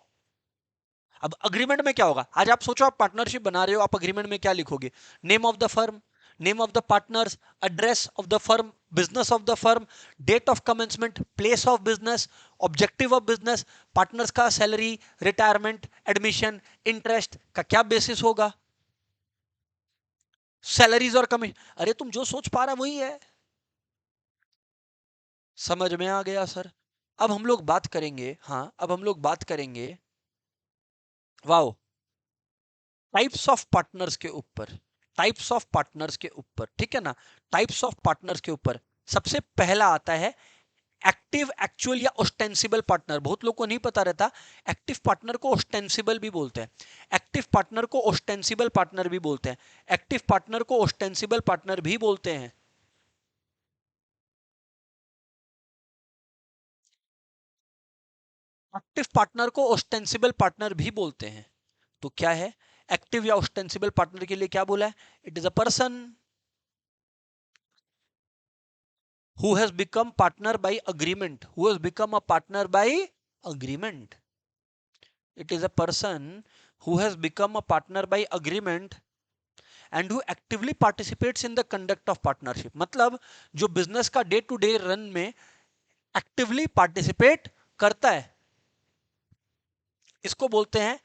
अब अग्रीमेंट में क्या होगा? आज आप सोचो, आप पार्टनरशिप बना रहे हो, आप अग्रीमेंट में क्या लिखोगे? Name of the firm, name of the partners, address of the firm, business of the firm, date of commencement, place of business, objective of business, partners का सैलरी, रिटायरमेंट, एडमिशन, इंटरेस्ट का क्या basis होगा, salaries और commission. अरे तुम जो सोच पा रहा वही है। समझ में आ गया सर? अब हम लोग बात करेंगे, हाँ अब हम लोग बात करेंगे, वाओ, टाइप्स ऑफ पार्टनर्स के ऊपर, टाइप्स ऑफ पार्टनर्स के ऊपर, ठीक है ना। टाइप्स ऑफ पार्टनर्स के ऊपर सबसे पहला आता है एक्टिव, एक्चुअल या ऑस्टेंसिबल पार्टनर। बहुत लोग को नहीं पता रहता, एक्टिव पार्टनर को ऑस्टेंसिबल भी बोलते हैं, एक्टिव पार्टनर को ऑस्टेंसिबल पार्टनर भी बोलते हैं, एक्टिव पार्टनर को ऑस्टेंसिबल पार्टनर भी बोलते हैं। एक्टिव पार्टनर को ऑस्टेंसिबल पार्टनर भी बोलते हैं। तो क्या है एक्टिव या ऑस्टेंसिबल पार्टनर के लिए? क्या बोला है? It is a person who has become partner by agreement, who has become a partner by agreement. It is a person who has become a partner by agreement and who actively participates in the conduct of partnership. मतलब जो business का day to day run में actively participate करता है, इसको बोलते हैं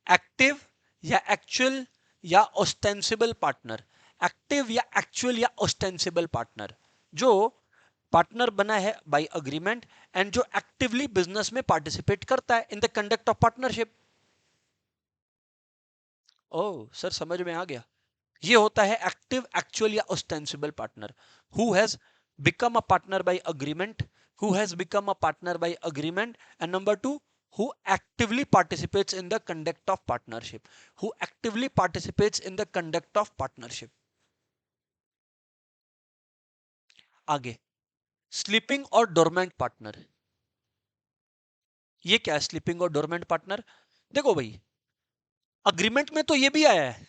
active या एक्चुअल या ऑस्टेंसिबल पार्टनर। एक्टिव या एक्चुअल या ऑस्टेंसिबल पार्टनर, जो पार्टनर बना है बाय अग्रीमेंट एंड जो एक्टिवली बिजनेस में पार्टिसिपेट करता है in the conduct of partnership. Oh sir, समझ में आ गया? ये होता है एक्टिव, एक्चुअल या ostensible partner. Who has become a partner by agreement, who has become a partner by agreement, and number two, who actively participates in the conduct of partnership, who actively participates in the conduct of partnership। आगे, sleeping और dormant partner. ये क्या है sleeping और dormant partner? देखो भाई, agreement में तो ये भी आया है,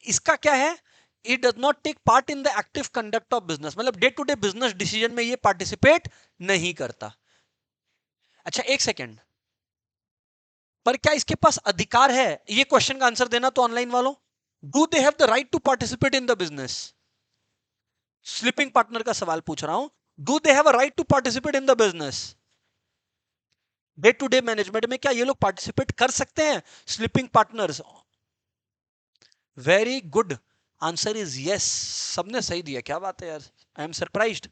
इसका क्या है? It does not take part in the active conduct of business, मतलब day to day business decision में ये पार्टिसिपेट नहीं करता। अच्छा एक सेकेंड, पर क्या इसके पास अधिकार है? ये क्वेश्चन का आंसर देना तो ऑनलाइन वालों, do they have the right to participate in the business? Sleeping partner का सवाल पूछ रहा हूं, do they have a right to participate in the business? Day to day management में क्या ये लोग पार्टिसिपेट कर सकते हैं, sleeping partners? Very good, answer is yes. सबने सही दिया, क्या बात है यार, I am surprised.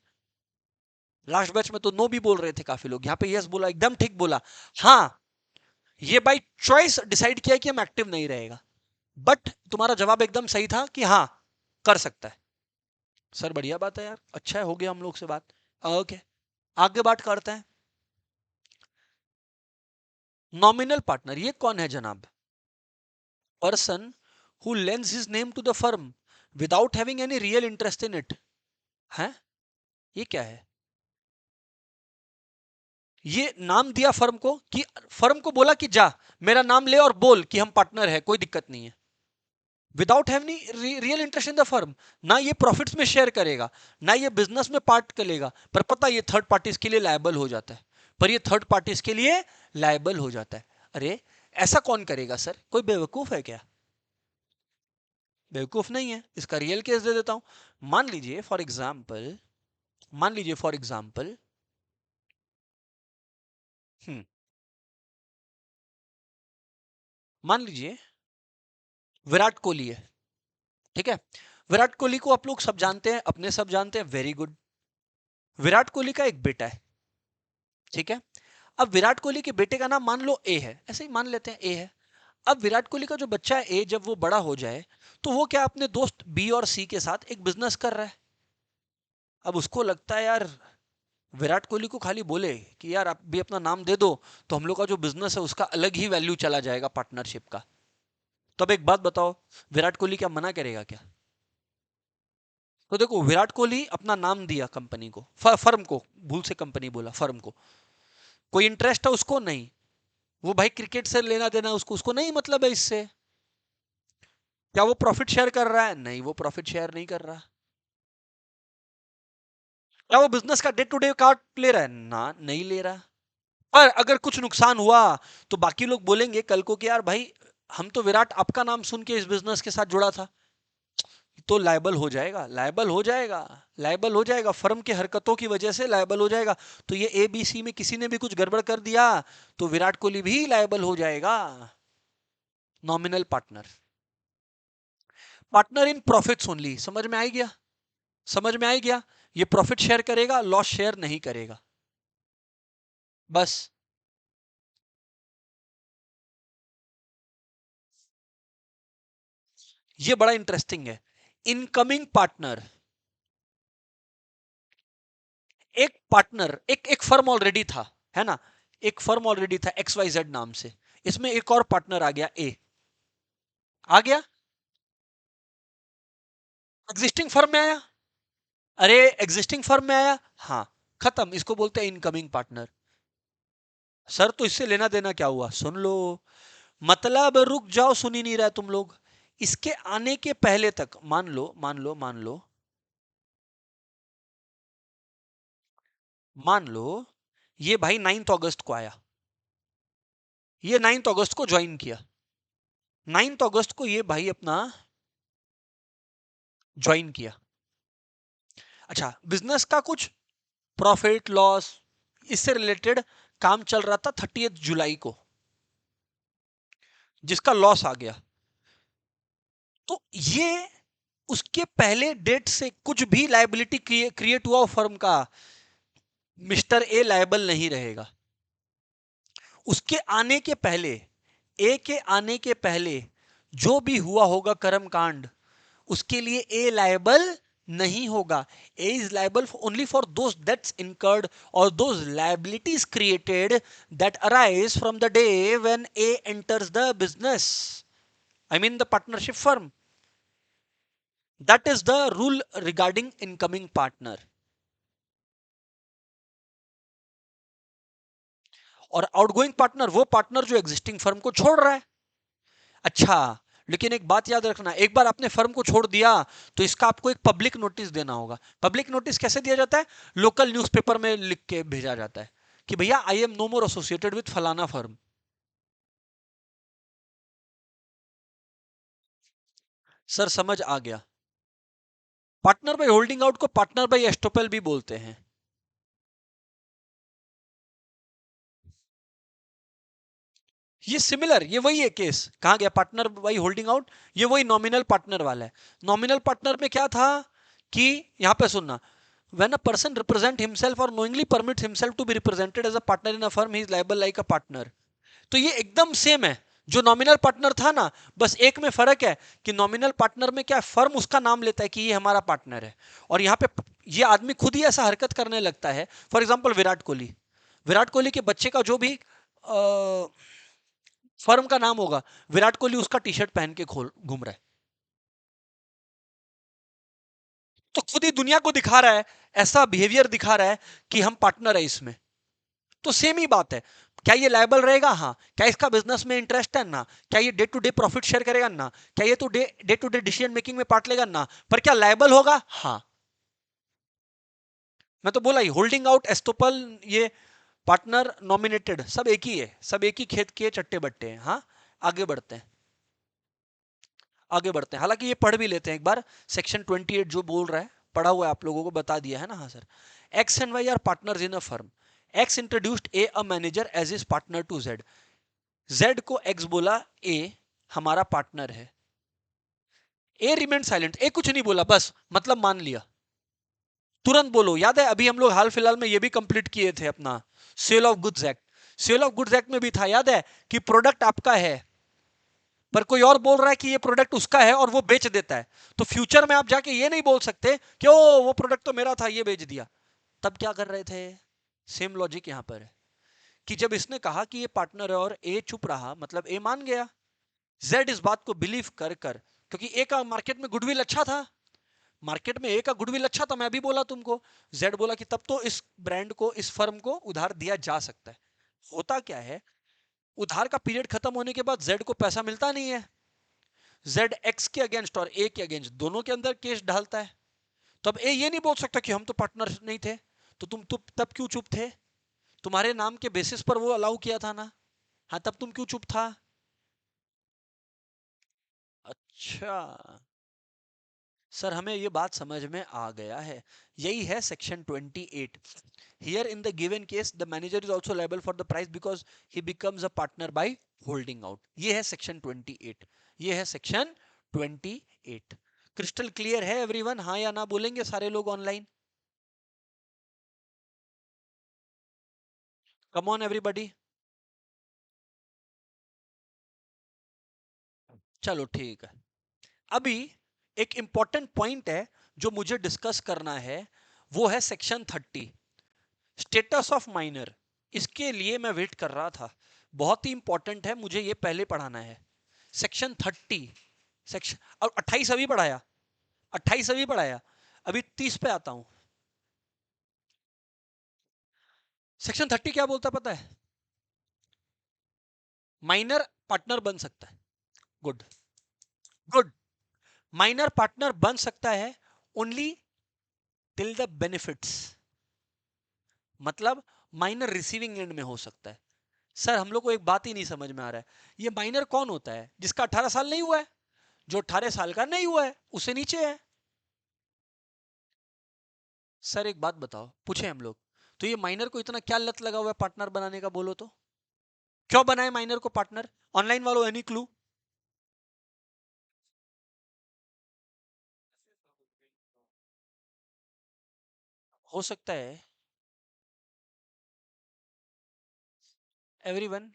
Last batch में तो नो भी बोल रहे थे काफी लोग, यहां पे यस बोला, एकदम ठीक बोला। हाँ, ये बाई चॉइस डिसाइड किया कि हम एक्टिव नहीं रहेगा, बट तुम्हारा जवाब एकदम सही था कि हाँ कर सकता है। सर बढ़िया बात है यार, अच्छा है, हो गया हम लोग से बात। ओके, आगे बात करते हैं। नॉमिनल पार्टनर ये कौन है जनाब? Person who lends his name to the firm without having any real interest in it. है, ये क्या है? ये नाम दिया फर्म को, कि फर्म को बोला कि जा मेरा नाम ले और बोल कि हम पार्टनर है, कोई दिक्कत नहीं है, without have any real interest in the firm. ना ये प्रॉफिट्स में शेयर करेगा, ना ये बिजनेस में पार्ट करेगा, पर पता ये थर्ड पार्टीज के लिए लायबल हो जाता है, पर ये थर्ड पार्टीज के लिए लायबल हो जाता है। अरे ऐसा कौन करेगा सर, कोई बेवकूफ है क्या? बेवकूफ नहीं है, इसका रियल केस दे देता हूं। मान लीजिए फॉर एग्जाम्पल, मान लीजिए फॉर एग्जाम्पल, मान लीजिए विराट कोहली है, ठीक है? विराट कोहली को आप लोग सब जानते हैं, अपने सब जानते हैं, वेरी गुड। विराट कोहली का एक बेटा है, ठीक है? अब विराट कोहली के बेटे का नाम मान लो ए है, ऐसे ही मान लेते हैं ए है। अब विराट कोहली का जो बच्चा है ए, जब वो बड़ा हो जाए तो वो क्या अपने दोस्त बी और सी के साथ एक बिजनेस कर रहा है। अब उसको लगता है यार, विराट कोहली को खाली बोले कि यार आप भी अपना नाम दे दो, तो हम लोग का जो बिजनेस है उसका अलग ही वैल्यू चला जाएगा पार्टनरशिप का। तो अब एक बात बताओ, विराट कोहली क्या मना करेगा क्या? तो देखो, विराट कोहली अपना नाम दिया कंपनी को, फर्म को, भूल से कंपनी बोला, फर्म को। कोई इंटरेस्ट है उसको? नहीं। वो भाई क्रिकेट से लेना देना उसको, उसको नहीं मतलब है इससे। क्या वो प्रॉफिट शेयर कर रहा है? नहीं, वो प्रॉफिट शेयर नहीं कर रहा। क्या वो बिजनेस का डे टू डे कार्ड ले रहा है? ना, नहीं ले रहा। पर अगर कुछ नुकसान हुआ तो बाकी लोग बोलेंगे कल को कि यार भाई, हम तो विराट आपका नाम सुन के इस बिजनेस के साथ जुड़ा था, तो लायबल हो जाएगा, लायबल हो जाएगा, लायबल हो जाएगा, फर्म की हरकतों की वजह से लायबल हो जाएगा। तो ये एबीसी में किसी ने भी कुछ गड़बड़ कर दिया तो विराट कोहली भी लायबल हो जाएगा। Nominal partner, partner in profits only, समझ में आ गया? समझ में आ गया? ये प्रॉफिट शेयर करेगा, लॉस शेयर नहीं करेगा, बस। ये बड़ा इंटरेस्टिंग है। इनकमिंग पार्टनर, एक पार्टनर, एक फर्म ऑलरेडी था, है ना? एक फर्म ऑलरेडी था एक्स वाई जेड नाम से, इसमें एक और पार्टनर आ गया ए, आ गया, एग्जिस्टिंग फर्म में आया। अरे एग्जिस्टिंग फर्म में आया, हाँ, खत्म, इसको बोलते हैं इनकमिंग पार्टनर। सर तो इससे लेना देना क्या हुआ, सुन लो। मतलब रुक जाओ, सुन ही नहीं रहा तुम लोग। इसके आने के पहले तक, मान लो मान लो मान लो, मान लो ये भाई 9 अगस्त को आया, ये 9 अगस्त को ज्वाइन किया, 9 अगस्त को ये भाई अपना ज्वाइन किया। अच्छा, बिजनेस का कुछ प्रॉफिट लॉस इससे रिलेटेड काम चल रहा था 30 जुलाई को, जिसका लॉस आ गया। तो ये उसके पहले डेट से कुछ भी लायबिलिटी क्रिएट हुआ फर्म का, मिस्टर ए लायबल नहीं रहेगा। उसके आने के पहले, ए के आने के पहले जो भी हुआ होगा कर्म कांड, उसके लिए ए लायबल नहीं होगा। A is liable only for those debts incurred or those liabilities created that arise from the day when A enters the business, I mean the partnership firm. That is the rule regarding incoming partner. और outgoing partner वो partner जो existing firm को छोड़ रहा है। अच्छा, लेकिन एक बात याद रखना, एक बार आपने फर्म को छोड़ दिया तो इसका आपको एक पब्लिक नोटिस देना होगा। पब्लिक नोटिस कैसे दिया जाता है? लोकल न्यूज़पेपर में लिख के भेजा जाता है कि भैया I am no more associated with फलाना फर्म। सर समझ आ गया। पार्टनर बाय होल्डिंग आउट को पार्टनर बाय एस्टोपेल भी बोलते हैं। ये सिमिलर, ये वही है केस। कहां गया पार्टनर बाय होल्डिंग आउट? ये वही नॉमिनल पार्टनर वाला है। नॉमिनल पार्टनर में क्या था कि, यहां पे सुनना, when a person represent himself or knowingly permits himself to be represented as a partner in a firm, he is liable like a partner। तो ये एकदम सेम है जो नॉमिनल पार्टनर था ना, बस एक में फर्क है कि नॉमिनल पार्टनर में क्या, फर्म उसका नाम लेता है कि ये हमारा पार्टनर है, और यहाँ पे ये आदमी खुद ही ऐसा हरकत करने लगता है। फॉर एग्जाम्पल विराट कोहली, विराट कोहली के बच्चे का जो भी फर्म का नाम होगा, विराट कोहली उसका टी शर्ट पहन के खोल घूम रहा है, तो खुद ही दुनिया को दिखा रहा है, ऐसा बिहेवियर दिखा रहा है कि हम पार्टनर है इसमें। तो सेम ही बात है। क्या ये लायबल रहेगा? हाँ। क्या इसका बिजनेस में इंटरेस्ट है? ना। क्या ये day to day profit share करेगा? ना। क्या ये तो day to day decision making में पार्ट लेगा? ना। पर क्या लायबल होगा? हाँ। मैं तो बोला ही, होल्डिंग आउट, एस्टोपल, ये पार्टनर, नॉमिनेटेड, सब एक ही है, सब एक ही खेत के चट्टे बट्टे हैं। हाँ, आगे बढ़ते हैं, आगे बढ़ते हैं। हालांकि ये पढ़ भी लेते हैं एक बार, सेक्शन 28 जो बोल रहा है, पढ़ा हुआ है, आप लोगों को बता दिया है ना। हाँ sir. X and Y are partners in a firm. X introduced a a manager as is partner to Z. Z को एक्स बोला ए हमारा पार्टनर है। ए रिमेन साइलेंट, ए कुछ नहीं बोला, बस मतलब मान लिया। तुरंत बोलो। याद है अभी हम लोग हाल फिलहाल में ये भी कंप्लीट किए थे अपना sale of goods act. Sale of goods act में भी था, याद है, कि प्रोडक्ट आपका है पर कोई और बोल रहा है कि ये प्रोडक्ट उसका है और वो बेच देता है। तो फ्यूचर में आप जाके ये नहीं बोल सकते कि ओ वो प्रोडक्ट तो मेरा था, ये बेच दिया। तब क्या कर रहे थे? सेम लॉजिक यहां पर है कि जब इसने कहा कि ये पार्टनर है और ए चुप रहा, मतलब ए मान गया। जेड इस बात को बिलीव कर कर, क्योंकि ए का मार्केट में गुडविल अच्छा था, मार्केट में ए का गुडविल अच्छा था, मैं भी बोला तुमको। जेड बोला कि तब तो इस ब्रांड को, इस फर्म को उधार दिया जा सकता है। होता क्या है, उधार का पीरियड खत्म होने के बाद जेड को पैसा मिलता नहीं है। जेड एक्स के अगेंस्ट और ए के अगेंस्ट दोनों के अंदर केस डालता है। तब ए ये नहीं बोल सकता कि हम तो पार्टनर नहीं थे, तो तुम तब क्यों चुप थे? तुम्हारे नाम के बेसिस पर वो अलाउ किया था ना। हाँ, तब तुम क्यों चुप था? अच्छा सर, हमें ये बात समझ में आ गया है। यही है section 28। Here in the given case the manager is also liable for the price because he becomes a partner by holding out. ये है सेक्शन 28। ये है सेक्शन 28। क्रिस्टल क्लियर है एवरीवन? हाँ या ना बोलेंगे सारे लोग ऑनलाइन? Come on everybody. चलो ठीक है। अभी एक इंपॉर्टेंट पॉइंट है जो मुझे डिस्कस करना है, वो है सेक्शन 30, स्टेटस ऑफ माइनर। इसके लिए मैं वेट कर रहा था, बहुत ही इंपॉर्टेंट है, मुझे ये पहले पढ़ाना है। सेक्शन 30, सेक्शन, और 28 अभी पढ़ाया, 28 अभी पढ़ाया, अभी 30 पे आता हूं। सेक्शन 30 क्या बोलता है पता है? माइनर पार्टनर बन सकता है। Good, good. माइनर पार्टनर बन सकता है ओनली टिल द बेनिफिट्स, मतलब माइनर रिसीविंग एंड में हो सकता है। सर हम लोग को एक बात ही नहीं समझ में आ रहा है, ये माइनर कौन होता है? जिसका 18 साल नहीं हुआ है। जो 18 साल का नहीं हुआ है उससे नीचे है। सर एक बात बताओ, पूछे हम लोग, तो ये माइनर को इतना क्या लत लगा हुआ है पार्टनर बनाने का, बोलो तो? क्यों बनाए माइनर को पार्टनर? ऑनलाइन वालों, एनी क्लू? हो सकता है एवरीवन,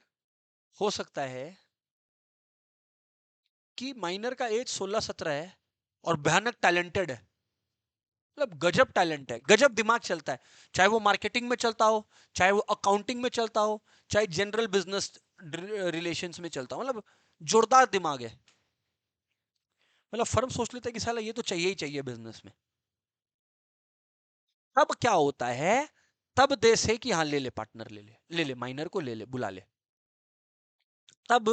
हो सकता है कि माइनर का एज 16-17 है और भयानक टैलेंटेड है, मतलब गजब टैलेंट है, गजब दिमाग चलता है। चाहे वो मार्केटिंग में चलता हो, चाहे वो अकाउंटिंग में चलता हो, चाहे जनरल बिजनेस रिलेशंस में चलता हो, मतलब जोरदार दिमाग है। मतलब फर्म सोच लेता है कि साला ये तो चाहिए ही चाहिए बिजनेस में। तब क्या होता है, तब दे से कि हाँ ले ले पार्टनर, ले ले माइनर को, ले ले बुला ले। तब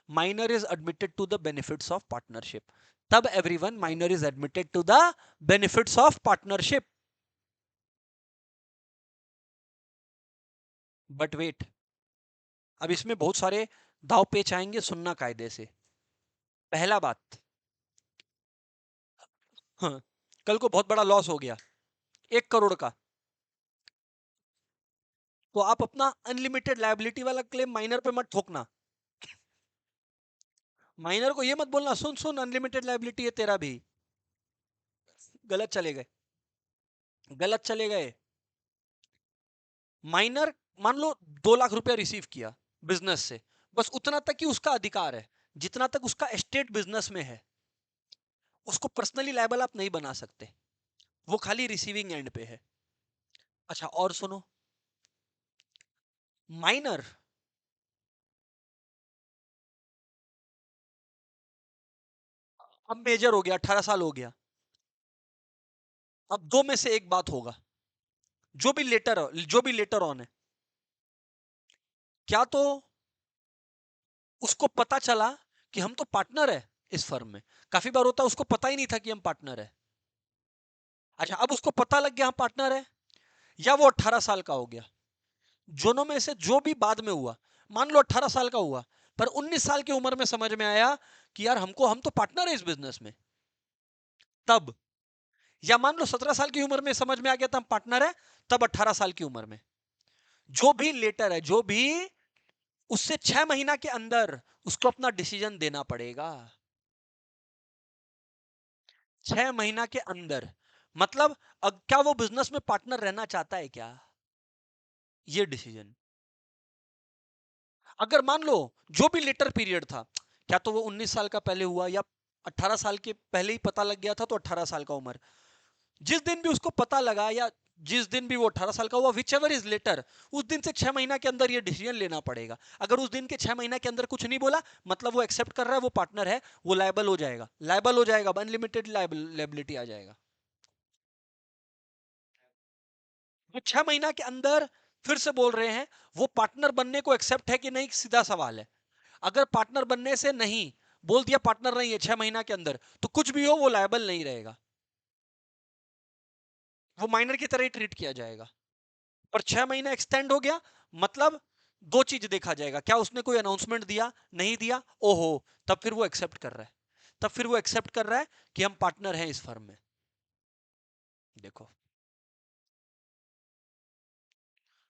minor is admitted to the benefits of partnership. तब everyone minor is admitted to the benefits of partnership. But wait, अब इसमें बहुत सारे दाव पेच आएंगे, सुनना कायदे से। पहला बात, हाँ, कल को बहुत बड़ा लॉस हो गया 1 करोड़ का, तो आप अपना अनलिमिटेड लायबिलिटी वाला क्लेम माइनर पे मत ठोकना। माइनर को ये मत बोलना सुन सुन अनलिमिटेड लायबिलिटी है तेरा भी। गलत चले गए, गलत चले गए। माइनर मान लो 2 लाख रुपया रिसीव किया बिजनेस से, बस उतना तक ही उसका अधिकार है, जितना तक उसका एस्टेट बिजनेस में है। उसको पर्सनली लायबल आप नहीं बना सकते, वो खाली रिसीविंग एंड पे है। अच्छा और सुनो, माइनर अब मेजर हो गया, 18 साल हो गया, अब दो में से एक बात होगा, जो भी लेटर ऑन है, क्या तो उसको पता चला कि हम तो पार्टनर है इस फर्म में। काफी बार होता है उसको पता ही नहीं था कि हम पार्टनर है। अच्छा अब उसको पता लग गया हम पार्टनर है, या वो 18 साल का हो गया, दोनों में से जो भी बाद में हुआ, मान लो 18 साल का हुआ, पर 19 साल की उम्र में समझ में आया कि यार हम तो पार्टनर है इस बिजनेस में, तब। या मान लो 17 साल की उम्र में समझ में आ गया था हम पार्टनर है, तब 18 साल की उम्र में। जो भी लेटर है, जो भी, उससे 6 महीना के अंदर उसको अपना डिसीजन देना पड़ेगा। 6 महीना के अंदर, मतलब क्या वो बिजनेस में पार्टनर रहना चाहता है क्या, ये डिसीजन। अगर मान लो जो भी लेटर पीरियड था, क्या तो वो 19 साल का पहले हुआ, या 18 साल के पहले ही पता लग गया था, तो 18 साल का उम्र, जिस दिन भी उसको पता लगा, या जिस दिन भी वो 18 साल का हुआ, विच एवर इज लेटर, उस दिन से 6 महीना के अंदर ये डिसीजन लेना पड़ेगा। अगर उस दिन के 6 महीना के अंदर कुछ नहीं बोला, मतलब वो एक्सेप्ट कर रहा है, वो पार्टनर है, वो लायबल हो जाएगा, लायबल हो जाएगा, अनलिमिटेड लायबिलिटी आ जाएगा। वो 6 महीना के अंदर, फिर से बोल रहे हैं, वो पार्टनर बनने को एक्सेप्ट है कि नहीं, सीधा सवाल है। अगर पार्टनर बनने से नहीं, बोल दिया पार्टनर नहीं है 6 महीना के अंदर, तो कुछ भी हो वो लायबल नहीं रहेगा, वो माइनर की तरह ही ट्रीट किया जाएगा। और 6 महीना एक्सटेंड हो गया, मतलब दो चीज देखा जाएगा, क्या उसने कोई अनाउंसमेंट दिया, नहीं दिया, ओहो, तब फिर वो एक्सेप्ट कर रहा है, तब फिर वो एक्सेप्ट कर रहा है कि हम पार्टनर हैं इस फर्म में। देखो,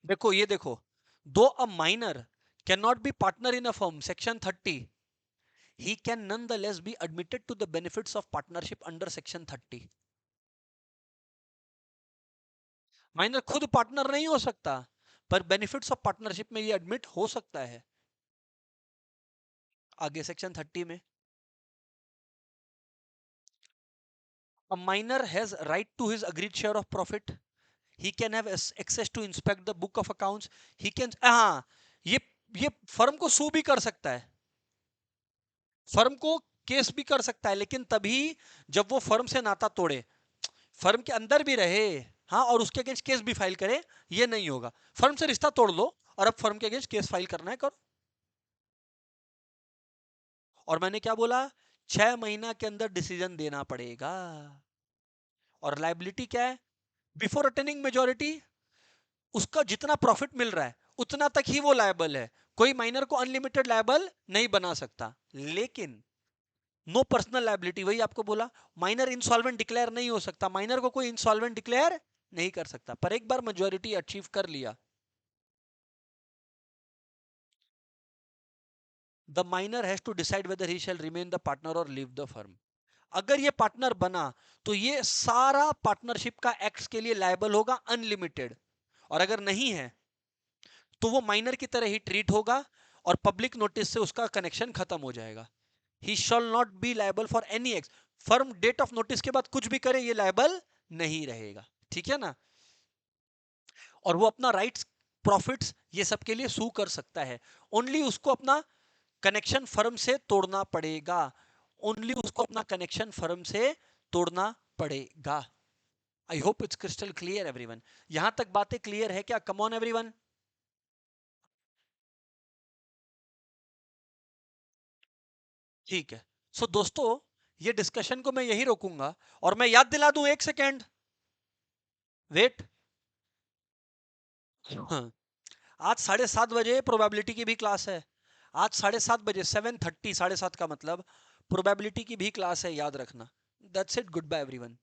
देखो ये देखो, दो a minor can not be partner in a firm, section 30, he can nonetheless be admitted to the benefits of partnership under section 30। Minor खुद पार्टनर नहीं हो सकता, पर बेनिफिट्स ऑफ पार्टनरशिप में ये एडमिट हो सकता है। आगे सेक्शन 30 में, a minor has right to his agreed share of profit, he can have access to inspect the book of accounts, he can, हाँ, ये ये फर्म को सू भी कर सकता है, फर्म को केस भी कर सकता है, लेकिन तभी जब वो फर्म से नाता तोड़े, फर्म के अंदर भी रहे, हाँ, और उसके अगेंस्ट केस भी फाइल करे, ये नहीं होगा। फर्म से रिश्ता तोड़ लो और अब फर्म के अगेंस्ट केस फाइल करना है, करो। और मैंने क्या बोला, 6 महीना के अंदर डिसीजन देना पड़ेगा। और लाइबिलिटी क्या है, बिफोर अटेनिंग मेजोरिटी, उसका जितना प्रॉफिट मिल रहा है उतना तक ही वो लायबल है, कोई माइनर को अनलिमिटेड लायबल नहीं बना सकता। लेकिन नो पर्सनल लायबिलिटी, वही आपको बोला, माइनर इंसॉल्वेंट डिक्लेयर नहीं हो सकता, माइनर को कोई इंसॉल्वेंट डिक्लेयर नहीं कर सकता, पर एक बार मेजोरिटी अचीव कर लिया, the minor has to decide whether he shall remain the partner और लीव द फर्म। अगर ये पार्टनर बना, तो ये सारा पार्टनरशिप का एक्ट्स के लिए लायबल होगा अनलिमिटेड, और अगर नहीं है तो वो माइनर की तरह ही ट्रीट होगा, और पब्लिक नोटिस से उसका कनेक्शन खत्म हो जाएगा। He shall not be liable for any act, firm date of notice के बाद कुछ भी करे ये लायबल नहीं रहेगा, ठीक है ना। और वो अपना राइट्स, प्रॉफिट्स, ये सब के लिए सू कर सकता है, ओनली उसको अपना कनेक्शन फर्म से तोड़ना पड़ेगा, ओनली उसको अपना कनेक्शन फर्म से तोड़ना पड़ेगा। I hope it's crystal clear everyone, यहां तक बातें क्लियर है क्या, कम ऑन एवरीवन। ठीक है, सो दोस्तों, ये डिस्कशन को मैं यही रोकूंगा, और मैं याद दिला दूं, एक सेकेंड वेट, हाँ, आज 7:30 बजे प्रोबेबिलिटी की भी क्लास है। आज 7:30 बजे, 7:30, 7:30 का मतलब प्रोबेबिलिटी की भी क्लास है, याद रखना। That's it, goodbye everyone.